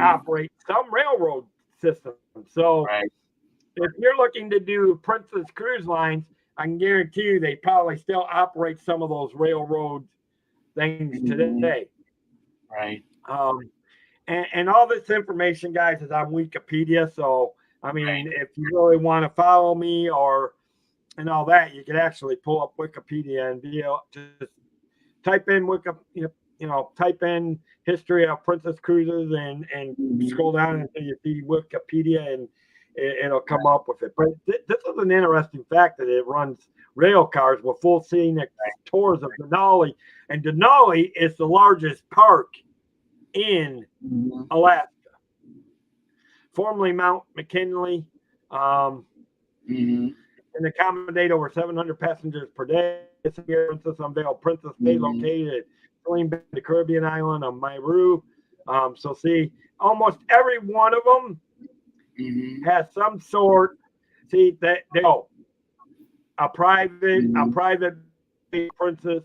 [SPEAKER 1] operate some railroad systems. So if you're looking to do Princess Cruise Lines, I can guarantee you they probably still operate some of those railroad things today.
[SPEAKER 2] Right.
[SPEAKER 1] And all this information, guys, is on Wikipedia. So, I mean, if you really want to follow me and all that, you can actually pull up Wikipedia and be able to just type in type in history of Princess Cruises and scroll down until you see Wikipedia and it'll come up with it. But this is an interesting fact that it runs rail cars with full scenic tours of Denali, and Denali is the largest park in Alaska. Formerly Mount McKinley, and accommodate over 700 passengers per day. This year, Princess unveiled Princess Bay, located at the Caribbean island of Nauru. So see, almost every one of them has some sort. See that a private princess,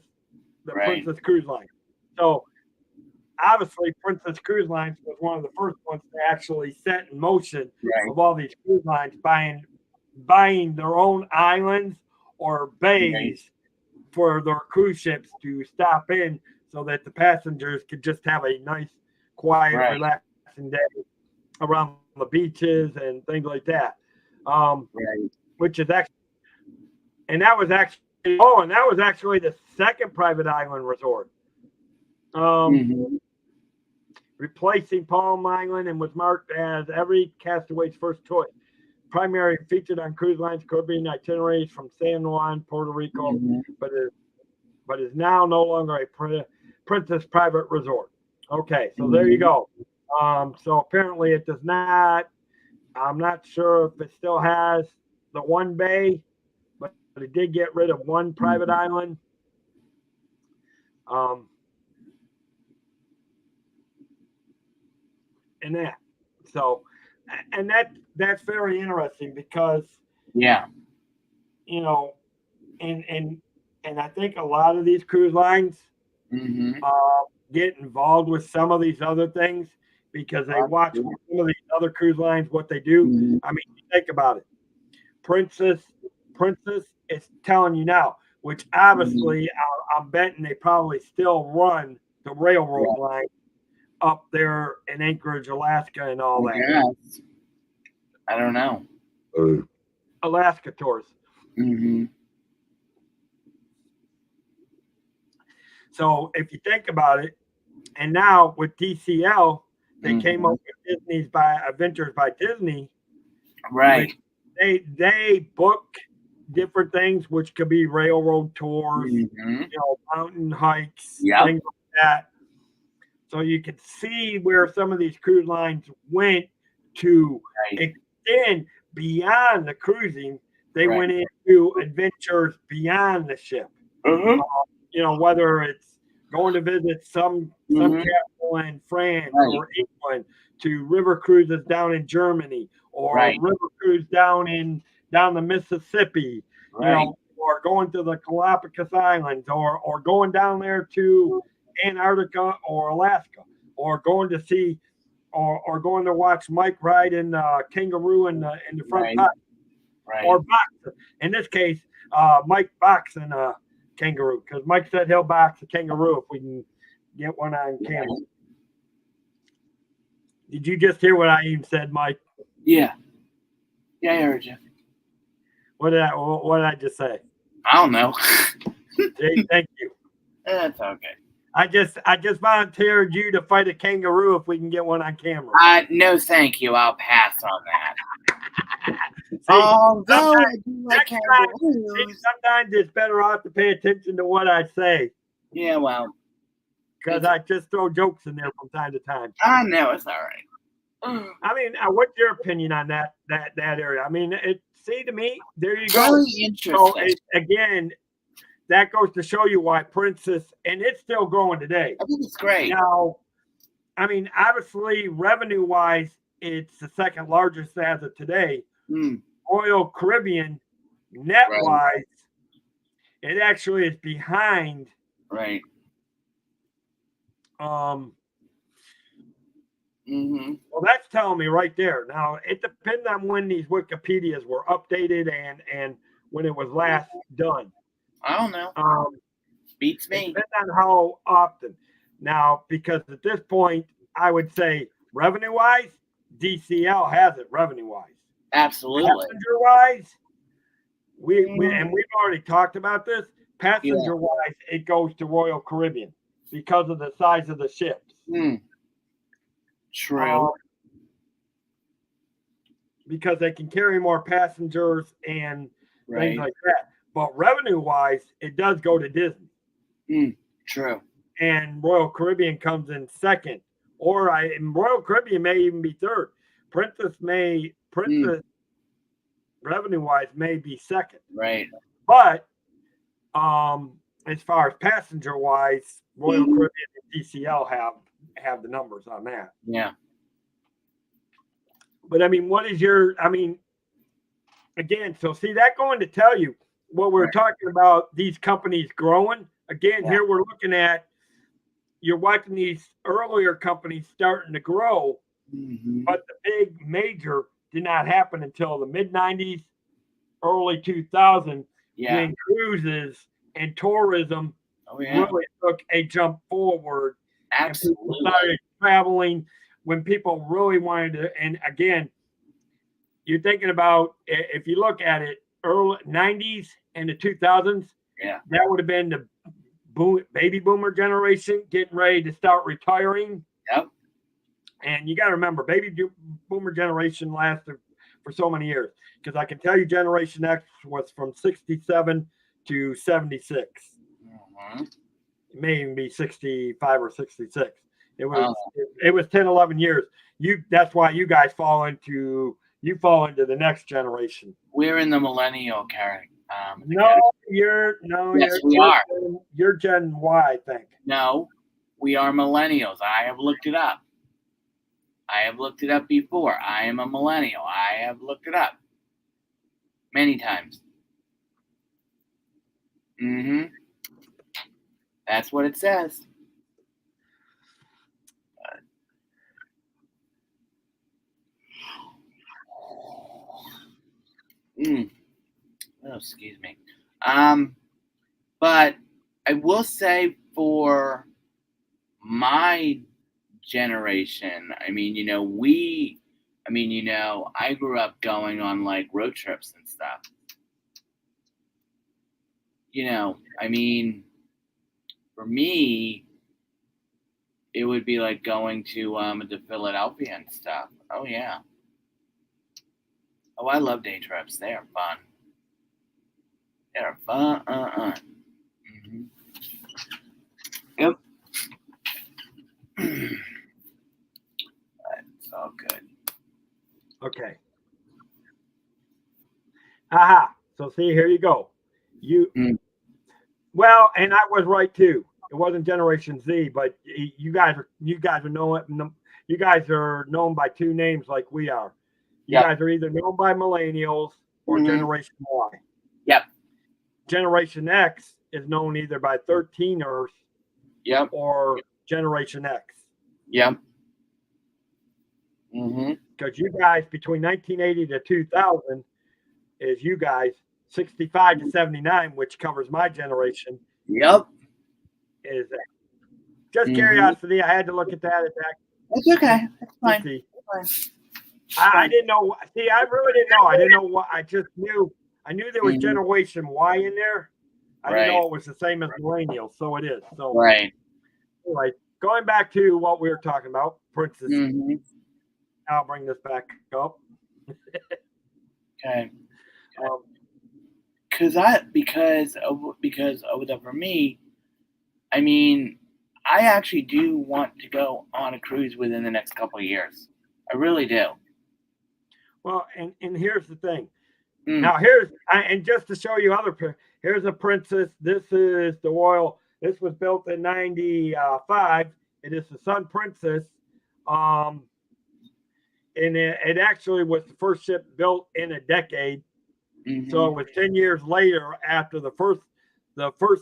[SPEAKER 1] the Princess Cruise Line. So obviously, Princess Cruise Lines was one of the first ones to actually set in motion of all these cruise lines buying their own islands or bays for their cruise ships to stop in so that the passengers could just have a nice, quiet, relaxing day around the beaches and things like that. Which is actually, and that was actually the second private island resort. Replacing Palm Island and was marked as every castaway's first choice. Primary featured on cruise lines, Caribbean itineraries from San Juan, Puerto Rico, but is now no longer a Princess private resort. Okay, so there you go. So apparently it does not. I'm not sure if it still has the one bay, but it did get rid of one private island. And that. So, and that's very interesting because you know, and I think a lot of these cruise lines get involved with some of these other things because they watch some of these other cruise lines what they do. I mean, think about it. Princess is telling you now, which obviously I'm betting they probably still run the railroad line up there in Anchorage, Alaska, and all that.
[SPEAKER 2] Yes. I don't know.
[SPEAKER 1] Alaska tours. So if you think about it, and now with DCL, they came up with Disney's Adventures by Disney.
[SPEAKER 2] Right.
[SPEAKER 1] They book different things, which could be railroad tours, mountain hikes, things like that. So you can see where some of these cruise lines went to extend beyond the cruising. They went into adventures beyond the ship. Whether it's going to visit some castle in France or England, to river cruises down in Germany, or river cruise down the Mississippi, or going to the Galapagos Islands, or going down there to Antarctica or Alaska, or going to see, or going to watch Mike ride in kangaroo in the front pocket, or box. In this case, Mike boxing a kangaroo because Mike said he'll box a kangaroo if we can get one on camera. Did you just hear what I even said, Mike?
[SPEAKER 2] Yeah, I heard you.
[SPEAKER 1] What did I just say?
[SPEAKER 2] I don't know.
[SPEAKER 1] Jay, thank you.
[SPEAKER 2] That's okay.
[SPEAKER 1] I just volunteered you to fight a kangaroo if we can get one on camera.
[SPEAKER 2] No, thank you. I'll pass on that.
[SPEAKER 1] Although I do like kangaroos, sometimes it's better off to pay attention to what I say.
[SPEAKER 2] Yeah, well,
[SPEAKER 1] because I just throw jokes in there from time to time.
[SPEAKER 2] I know, it's all right.
[SPEAKER 1] I mean, what's your opinion on that area? I mean, to me, there you go.
[SPEAKER 2] Very interesting.
[SPEAKER 1] So again, that goes to show you why Princess, and it's still growing today.
[SPEAKER 2] I think it's great.
[SPEAKER 1] Now, I mean, obviously, revenue-wise, it's the second largest as of today. Royal Caribbean, net-wise, it actually is behind.
[SPEAKER 2] Right.
[SPEAKER 1] Well, that's telling me right there. Now, it depends on when these Wikipedias were updated and when it was last done.
[SPEAKER 2] I don't know. Beats me.
[SPEAKER 1] It depends on how often. Now, because at this point, I would say revenue-wise, DCL has it revenue-wise.
[SPEAKER 2] Absolutely.
[SPEAKER 1] Passenger-wise, we've already talked about this. Passenger-wise, it goes to Royal Caribbean because of the size of the ships.
[SPEAKER 2] True.
[SPEAKER 1] Because they can carry more passengers and things like that. But revenue-wise, it does go to Disney.
[SPEAKER 2] True.
[SPEAKER 1] And Royal Caribbean comes in second. And Royal Caribbean may even be third. Princess revenue-wise may be second.
[SPEAKER 2] Right.
[SPEAKER 1] But as far as passenger-wise, Royal Caribbean and DCL have the numbers on that.
[SPEAKER 2] Yeah.
[SPEAKER 1] But I mean, again, so see that going to tell you what we're talking about, these companies growing. Again, here we're looking at, you're watching these earlier companies starting to grow, but the big major did not happen until the mid-90s, early 2000s,
[SPEAKER 2] Yeah.
[SPEAKER 1] when cruises and tourism really took a jump forward.
[SPEAKER 2] Absolutely.
[SPEAKER 1] And people started traveling when people really wanted to. And again, you're thinking about, if you look at it, early 90s and the 2000s, that would have been the baby boomer generation getting ready to start retiring.
[SPEAKER 2] Yep.
[SPEAKER 1] And you got to remember, baby boomer generation lasted for so many years. Because I can tell you, Generation X was from 67 to 76.
[SPEAKER 2] Mm-hmm.
[SPEAKER 1] It may even be 65 or 66. It was 10, 11 years. That's why you guys fall into the next generation.
[SPEAKER 2] We're in the millennial category.
[SPEAKER 1] You're Gen Y, I think.
[SPEAKER 2] No, we are millennials. I have looked it up. Before. I am a millennial. I have looked it up many times. Mm-hmm. That's what it says. Oh, excuse me. But I will say for my generation, I grew up going on like road trips and stuff. For me, it would be like going to Philadelphia and stuff. Oh yeah. Oh, I love day trips. They are fun. Mm-hmm. Yep. It's all good.
[SPEAKER 1] Okay. Aha. So see, here you go. Well, and I was right too. It wasn't Generation Z, but you guys are known by two names like we are. You guys are either known by millennials or Generation Y.
[SPEAKER 2] Yep.
[SPEAKER 1] Generation X is known either by 13ers or Generation X.
[SPEAKER 2] Yep. Mm-hmm.
[SPEAKER 1] Because you guys, between 1980 to 2000, is you guys 65 to 79, which covers my generation.
[SPEAKER 2] Yep.
[SPEAKER 1] Is just curiosity. I had to look at that.
[SPEAKER 2] It's okay. It's fine.
[SPEAKER 1] I didn't know. See, I really didn't know. I didn't know what. I just knew. I knew there was Generation Y in there. I didn't know it was the same as millennials. So it is. So anyway, going back to what we were talking about, Princess. I'll bring this back up.
[SPEAKER 2] Okay. Because for me, I actually do want to go on a cruise within the next couple of years. I really do.
[SPEAKER 1] Well, and here's the thing. Now and just to show you here's a Princess. This is the Royal. This was built in 95. It is the Sun Princess. And it actually was the first ship built in a decade. So it was 10 years later after the first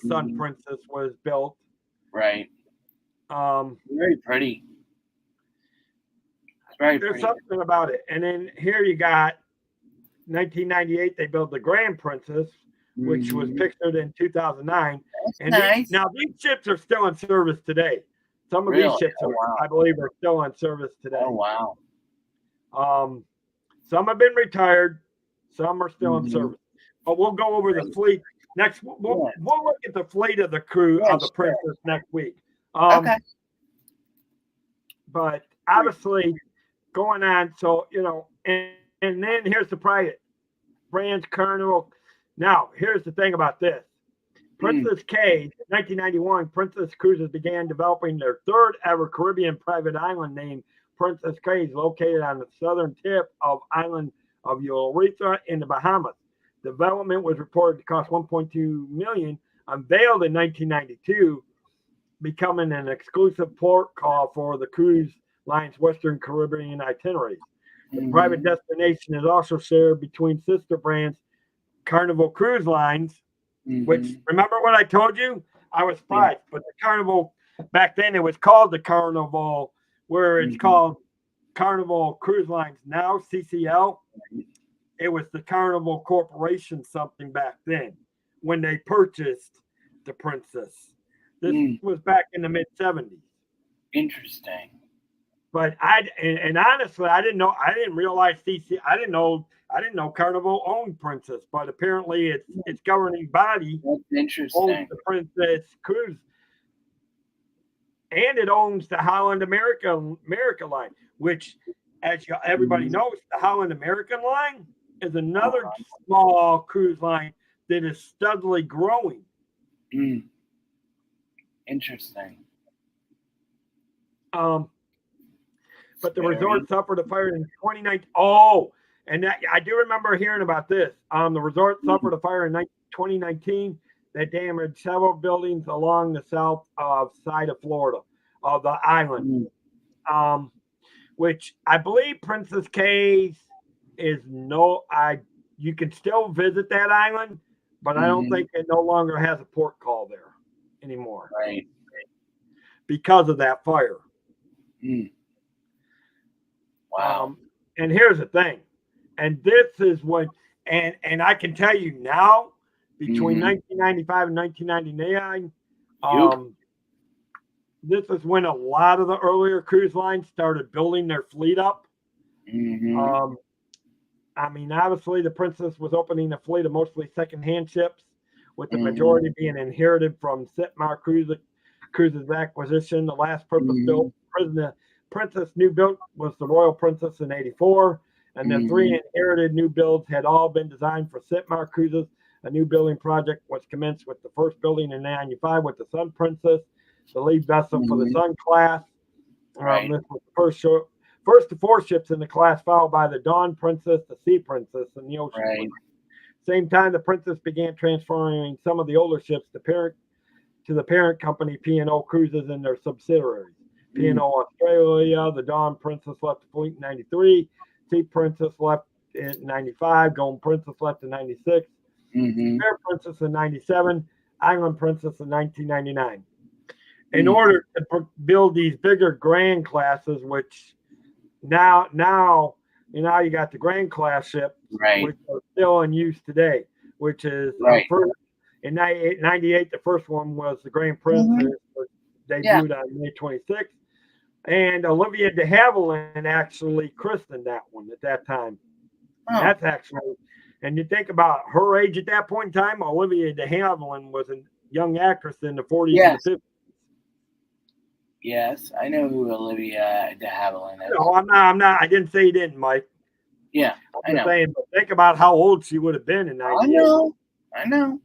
[SPEAKER 1] Sun Princess was built.
[SPEAKER 2] Right. Very pretty.
[SPEAKER 1] There's something about it. And then here you got 1998, they built the Grand Princess, which was pictured in 2009. And
[SPEAKER 2] nice.
[SPEAKER 1] Now these ships are still in service today. Some of these ships, I believe, are still in service today.
[SPEAKER 2] Oh, wow.
[SPEAKER 1] Some have been retired. Some are still in service. But we'll go over the fleet next. We'll look at the fleet of the crew of the Princess next week.
[SPEAKER 2] Okay.
[SPEAKER 1] But obviously, going on. So and then here's the private brands Carnival. Now here's the thing about this. Princess K, 1991, Princess Cruises began developing their third ever Caribbean private island named Princess K, located on the southern tip of island of Eureka in the Bahamas. Development was reported to cost $1.2 million, unveiled in 1992, becoming an exclusive port call for the cruise line's Western Caribbean itineraries. The private destination is also shared between sister brands Carnival Cruise Lines, which, remember what I told you? I was surprised, but the Carnival, back then it was called the Carnival, where it's called Carnival Cruise Lines now, CCL. It was the Carnival Corporation something back then. when they purchased the Princess. This was back in the mid-70s.
[SPEAKER 2] Interesting.
[SPEAKER 1] But and honestly, I didn't realize I didn't know Carnival owned Princess, but apparently its governing body owns the Princess Cruise, and it owns the Holland America line, which, as everybody knows, the Holland American line is another small cruise line that is steadily growing.
[SPEAKER 2] Interesting.
[SPEAKER 1] But the resort suffered a fire in 2019. Oh, and I do remember hearing about this. The resort suffered a fire in 2019 that damaged several buildings along the south side of Florida, of the island, which I believe Princess Cays is you can still visit that island, but I don't think it no longer has a port call there anymore.
[SPEAKER 2] Right.
[SPEAKER 1] Because of that fire.
[SPEAKER 2] Wow.
[SPEAKER 1] And here's the thing, and this is what, and I can tell you now, between 1995 and 1999, this is when a lot of the earlier cruise lines started building their fleet up. I mean, obviously, the Princess was opening a fleet of mostly secondhand ships, with the majority being inherited from Sitmar Cruises acquisition. The last purpose-built Princess new built was the Royal Princess in '84, and the three inherited new builds had all been designed for Sitmar Cruises. A new building project was commenced with the first building in '95 with the Sun Princess, the lead vessel for the Sun class. This was the first of 4 ships in the class, followed by the Dawn Princess, the Sea Princess, and the Ocean Princess. Same time, the Princess began transferring some of the older ships to the parent company P&O Cruises and their subsidiaries. P&O Australia, the Dawn Princess left the fleet in '93. Sea Princess left in '95. Golden Princess left in '96. Fair Princess in '97. Island Princess in 1999. In order to build these bigger grand classes, which now you got the grand class ships, which are still in use today, which is first, in '98, the first one was the Grand Princess, debuted on May 26th. And Olivia de Havilland actually christened that one at that time. That's actually, and you think about her age at that point in time, Olivia de Havilland was a young actress in the 40s and 50s.
[SPEAKER 2] Yes, I know who Olivia de Havilland is.
[SPEAKER 1] No, I'm not. I didn't say you didn't, Mike.
[SPEAKER 2] Yeah, I know.
[SPEAKER 1] Saying, but think about how old she would have been in '98.
[SPEAKER 2] I know.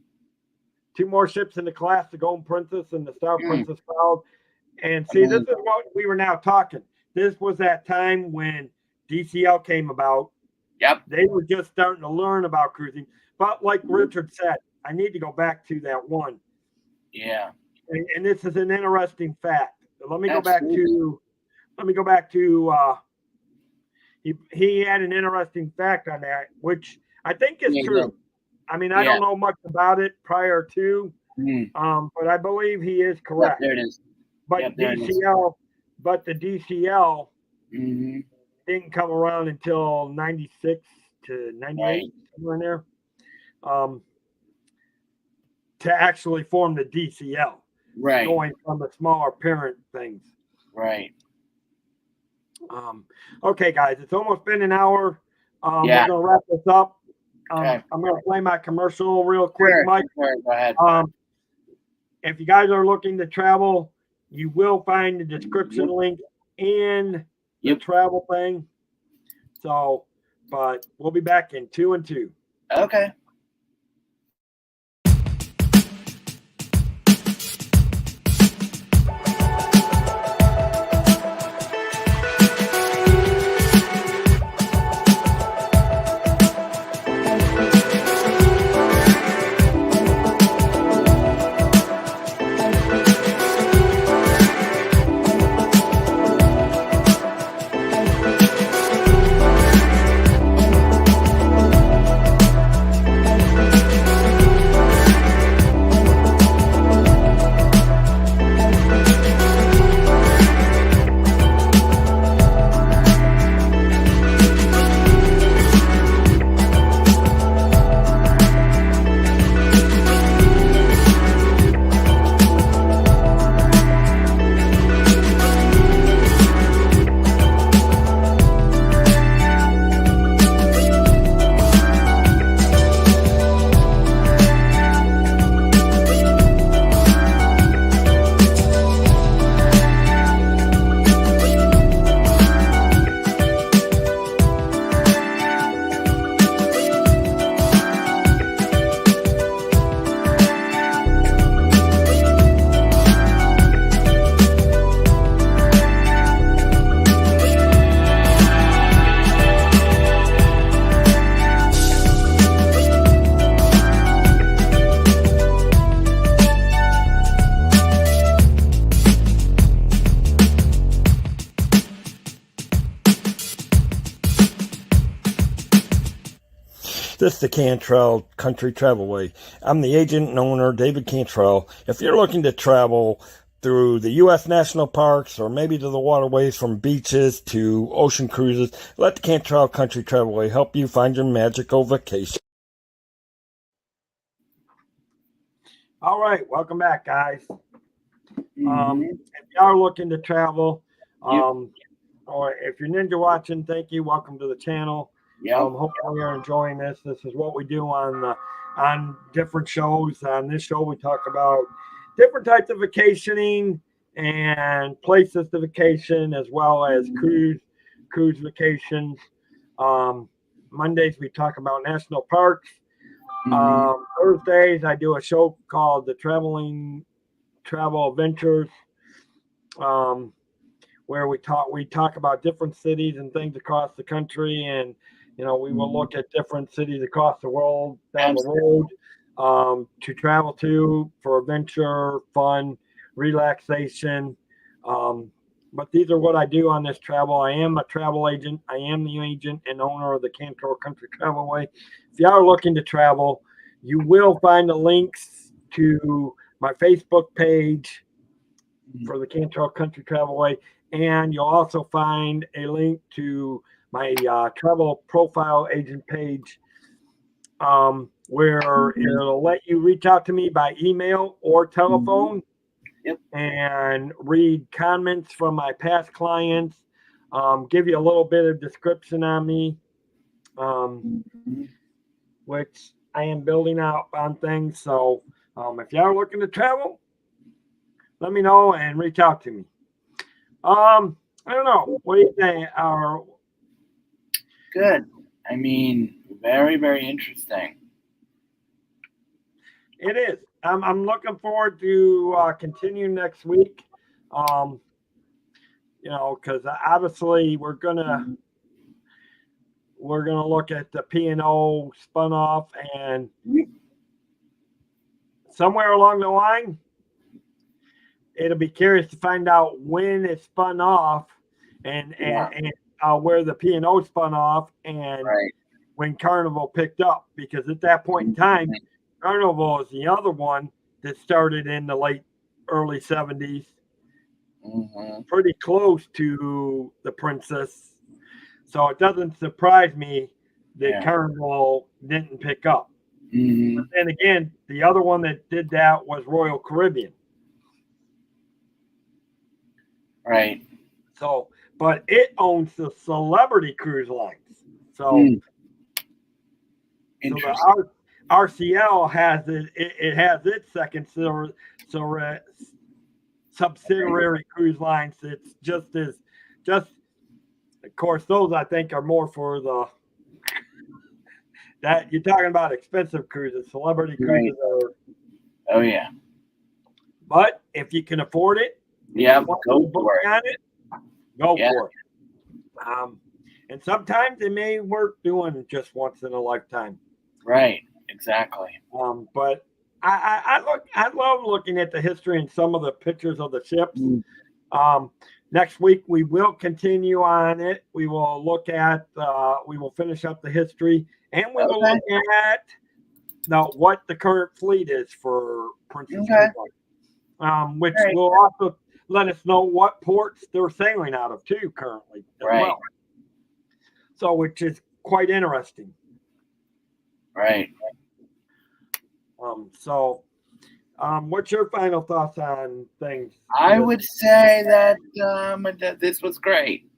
[SPEAKER 1] 2 more ships in the class, the Golden Princess and the Star Princess followed. And see, this is what we were now talking. This was that time when DCL came about.
[SPEAKER 2] Yep.
[SPEAKER 1] They were just starting to learn about cruising. But like Richard said, I need to go back to that one.
[SPEAKER 2] Yeah.
[SPEAKER 1] And this is an interesting fact. Let me go back to he had an interesting fact on that, which I think is true. I mean, I don't know much about it prior to, but I believe he is correct.
[SPEAKER 2] There it is.
[SPEAKER 1] But the DCL didn't come around until 96 to 98, somewhere in there, to actually form the DCL. Going from the smaller parent things. Okay, guys, it's almost been an hour. We're going to wrap this up. I'm going to play my commercial real quick, Mike.
[SPEAKER 2] Go ahead.
[SPEAKER 1] If you guys are looking to travel, you will find the description link in the travel thing. So, but we'll be back in 2 and 2.
[SPEAKER 2] Okay.
[SPEAKER 1] This is the Cantrell Country Travelway. I'm the agent and owner, David Cantrell. If you're looking to travel through the U.S. national parks or maybe to the waterways from beaches to ocean cruises, let the Cantrell Country Travelway help you find your magical vacation. All right, welcome back, guys. If you are looking to travel, or if you're ninja watching, thank you. Welcome to the channel. Hopefully you're enjoying this. This is what we do on different shows. On this show, we talk about different types of vacationing and places to vacation, as well as cruise vacations. Mondays we talk about national parks. Thursdays I do a show called the Travel Adventures, where we talk about different cities and things across the country, and we will look at different cities across the world down the road to travel to for adventure, fun, relaxation. But these are what I do on this travel. I am a travel agent. I am the agent and owner of the Cantrell Country Travelway. If you are looking to travel, you will find the links to my Facebook page for the Cantrell Country Travelway, and you'll also find a link to my travel profile agent page, where it'll let you reach out to me by email or telephone. And read comments from my past clients, give you a little bit of description on me, which I am building out on things. So if you are looking to travel, let me know and reach out to me. I don't know. What do you think?
[SPEAKER 2] Good. I mean, very, very interesting.
[SPEAKER 1] It is. I'm looking forward to continue next week. Because obviously we're gonna look at the P&O spun off, and somewhere along the line, it'll be curious to find out when it spun off, and where the P&O spun off, and when Carnival picked up, because at that point in time, Carnival is the other one that started in the early 70s, pretty close to the Princess. So it doesn't surprise me that Carnival didn't pick up. But then again, the other one that did that was Royal Caribbean.
[SPEAKER 2] Right.
[SPEAKER 1] So, but it owns the Celebrity Cruise Lines. So,
[SPEAKER 2] Interesting.
[SPEAKER 1] RCL has it has its second subsidiary cruise lines. It's just of course, those I think are more for that you're talking about expensive cruises. Celebrity cruises are.
[SPEAKER 2] Oh yeah.
[SPEAKER 1] But if you can afford it,
[SPEAKER 2] go for it.
[SPEAKER 1] Go for it. And sometimes it may worth doing just once in a lifetime.
[SPEAKER 2] Right. Exactly.
[SPEAKER 1] But I love looking at the history and some of the pictures of the ships. Next week we will continue on it. We will look at we will finish up the history, and we will look at what the current fleet is for Princess Cruise, which will also let us know what ports they're sailing out of too currently as well. So, which is quite interesting.
[SPEAKER 2] Right.
[SPEAKER 1] What's your final thoughts on things?
[SPEAKER 2] I would say that this was great.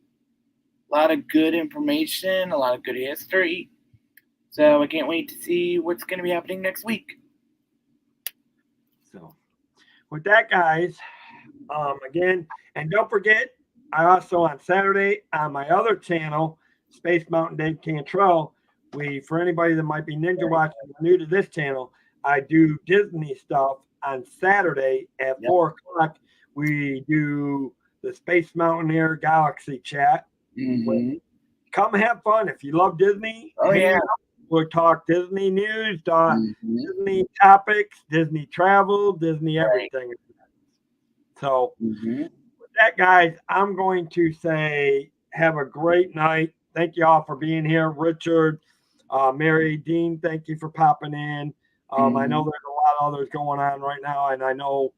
[SPEAKER 2] A lot of good information, a lot of good history. So I can't wait to see what's going to be happening next week.
[SPEAKER 1] So, with that, guys, again, and don't forget, I also on Saturday on my other channel, Space Mountain Dave Cantrell, for anybody that might be ninja watching new to this channel, I do Disney stuff on Saturday at 4 o'clock. We do the Space Mountaineer Galaxy chat. Come have fun. If you love Disney, we'll talk Disney news, Disney topics, Disney travel, Disney everything. So with that, guys, I'm going to say have a great night. Thank you all for being here. Richard, Mary Dean, thank you for popping in. I know there's a lot of others going on right now, and I know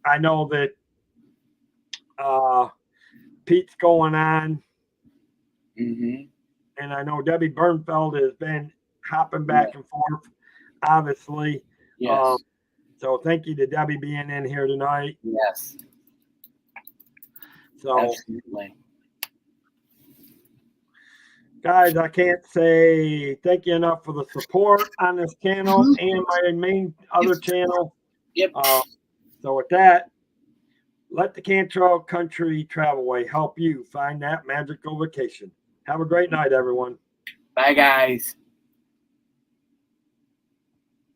[SPEAKER 1] that Pete's going on. And I know Debbie Bernfeld has been hopping back and forth, obviously.
[SPEAKER 2] Yes.
[SPEAKER 1] So thank you to Debbie being in here tonight.
[SPEAKER 2] Yes.
[SPEAKER 1] So,
[SPEAKER 2] absolutely.
[SPEAKER 1] Guys, I can't say thank you enough for the support on this channel and my main other channel.
[SPEAKER 2] Yep.
[SPEAKER 1] So with that, let the Cantrell Country Travelway help you find that magical vacation. Have a great night, everyone.
[SPEAKER 2] Bye, guys.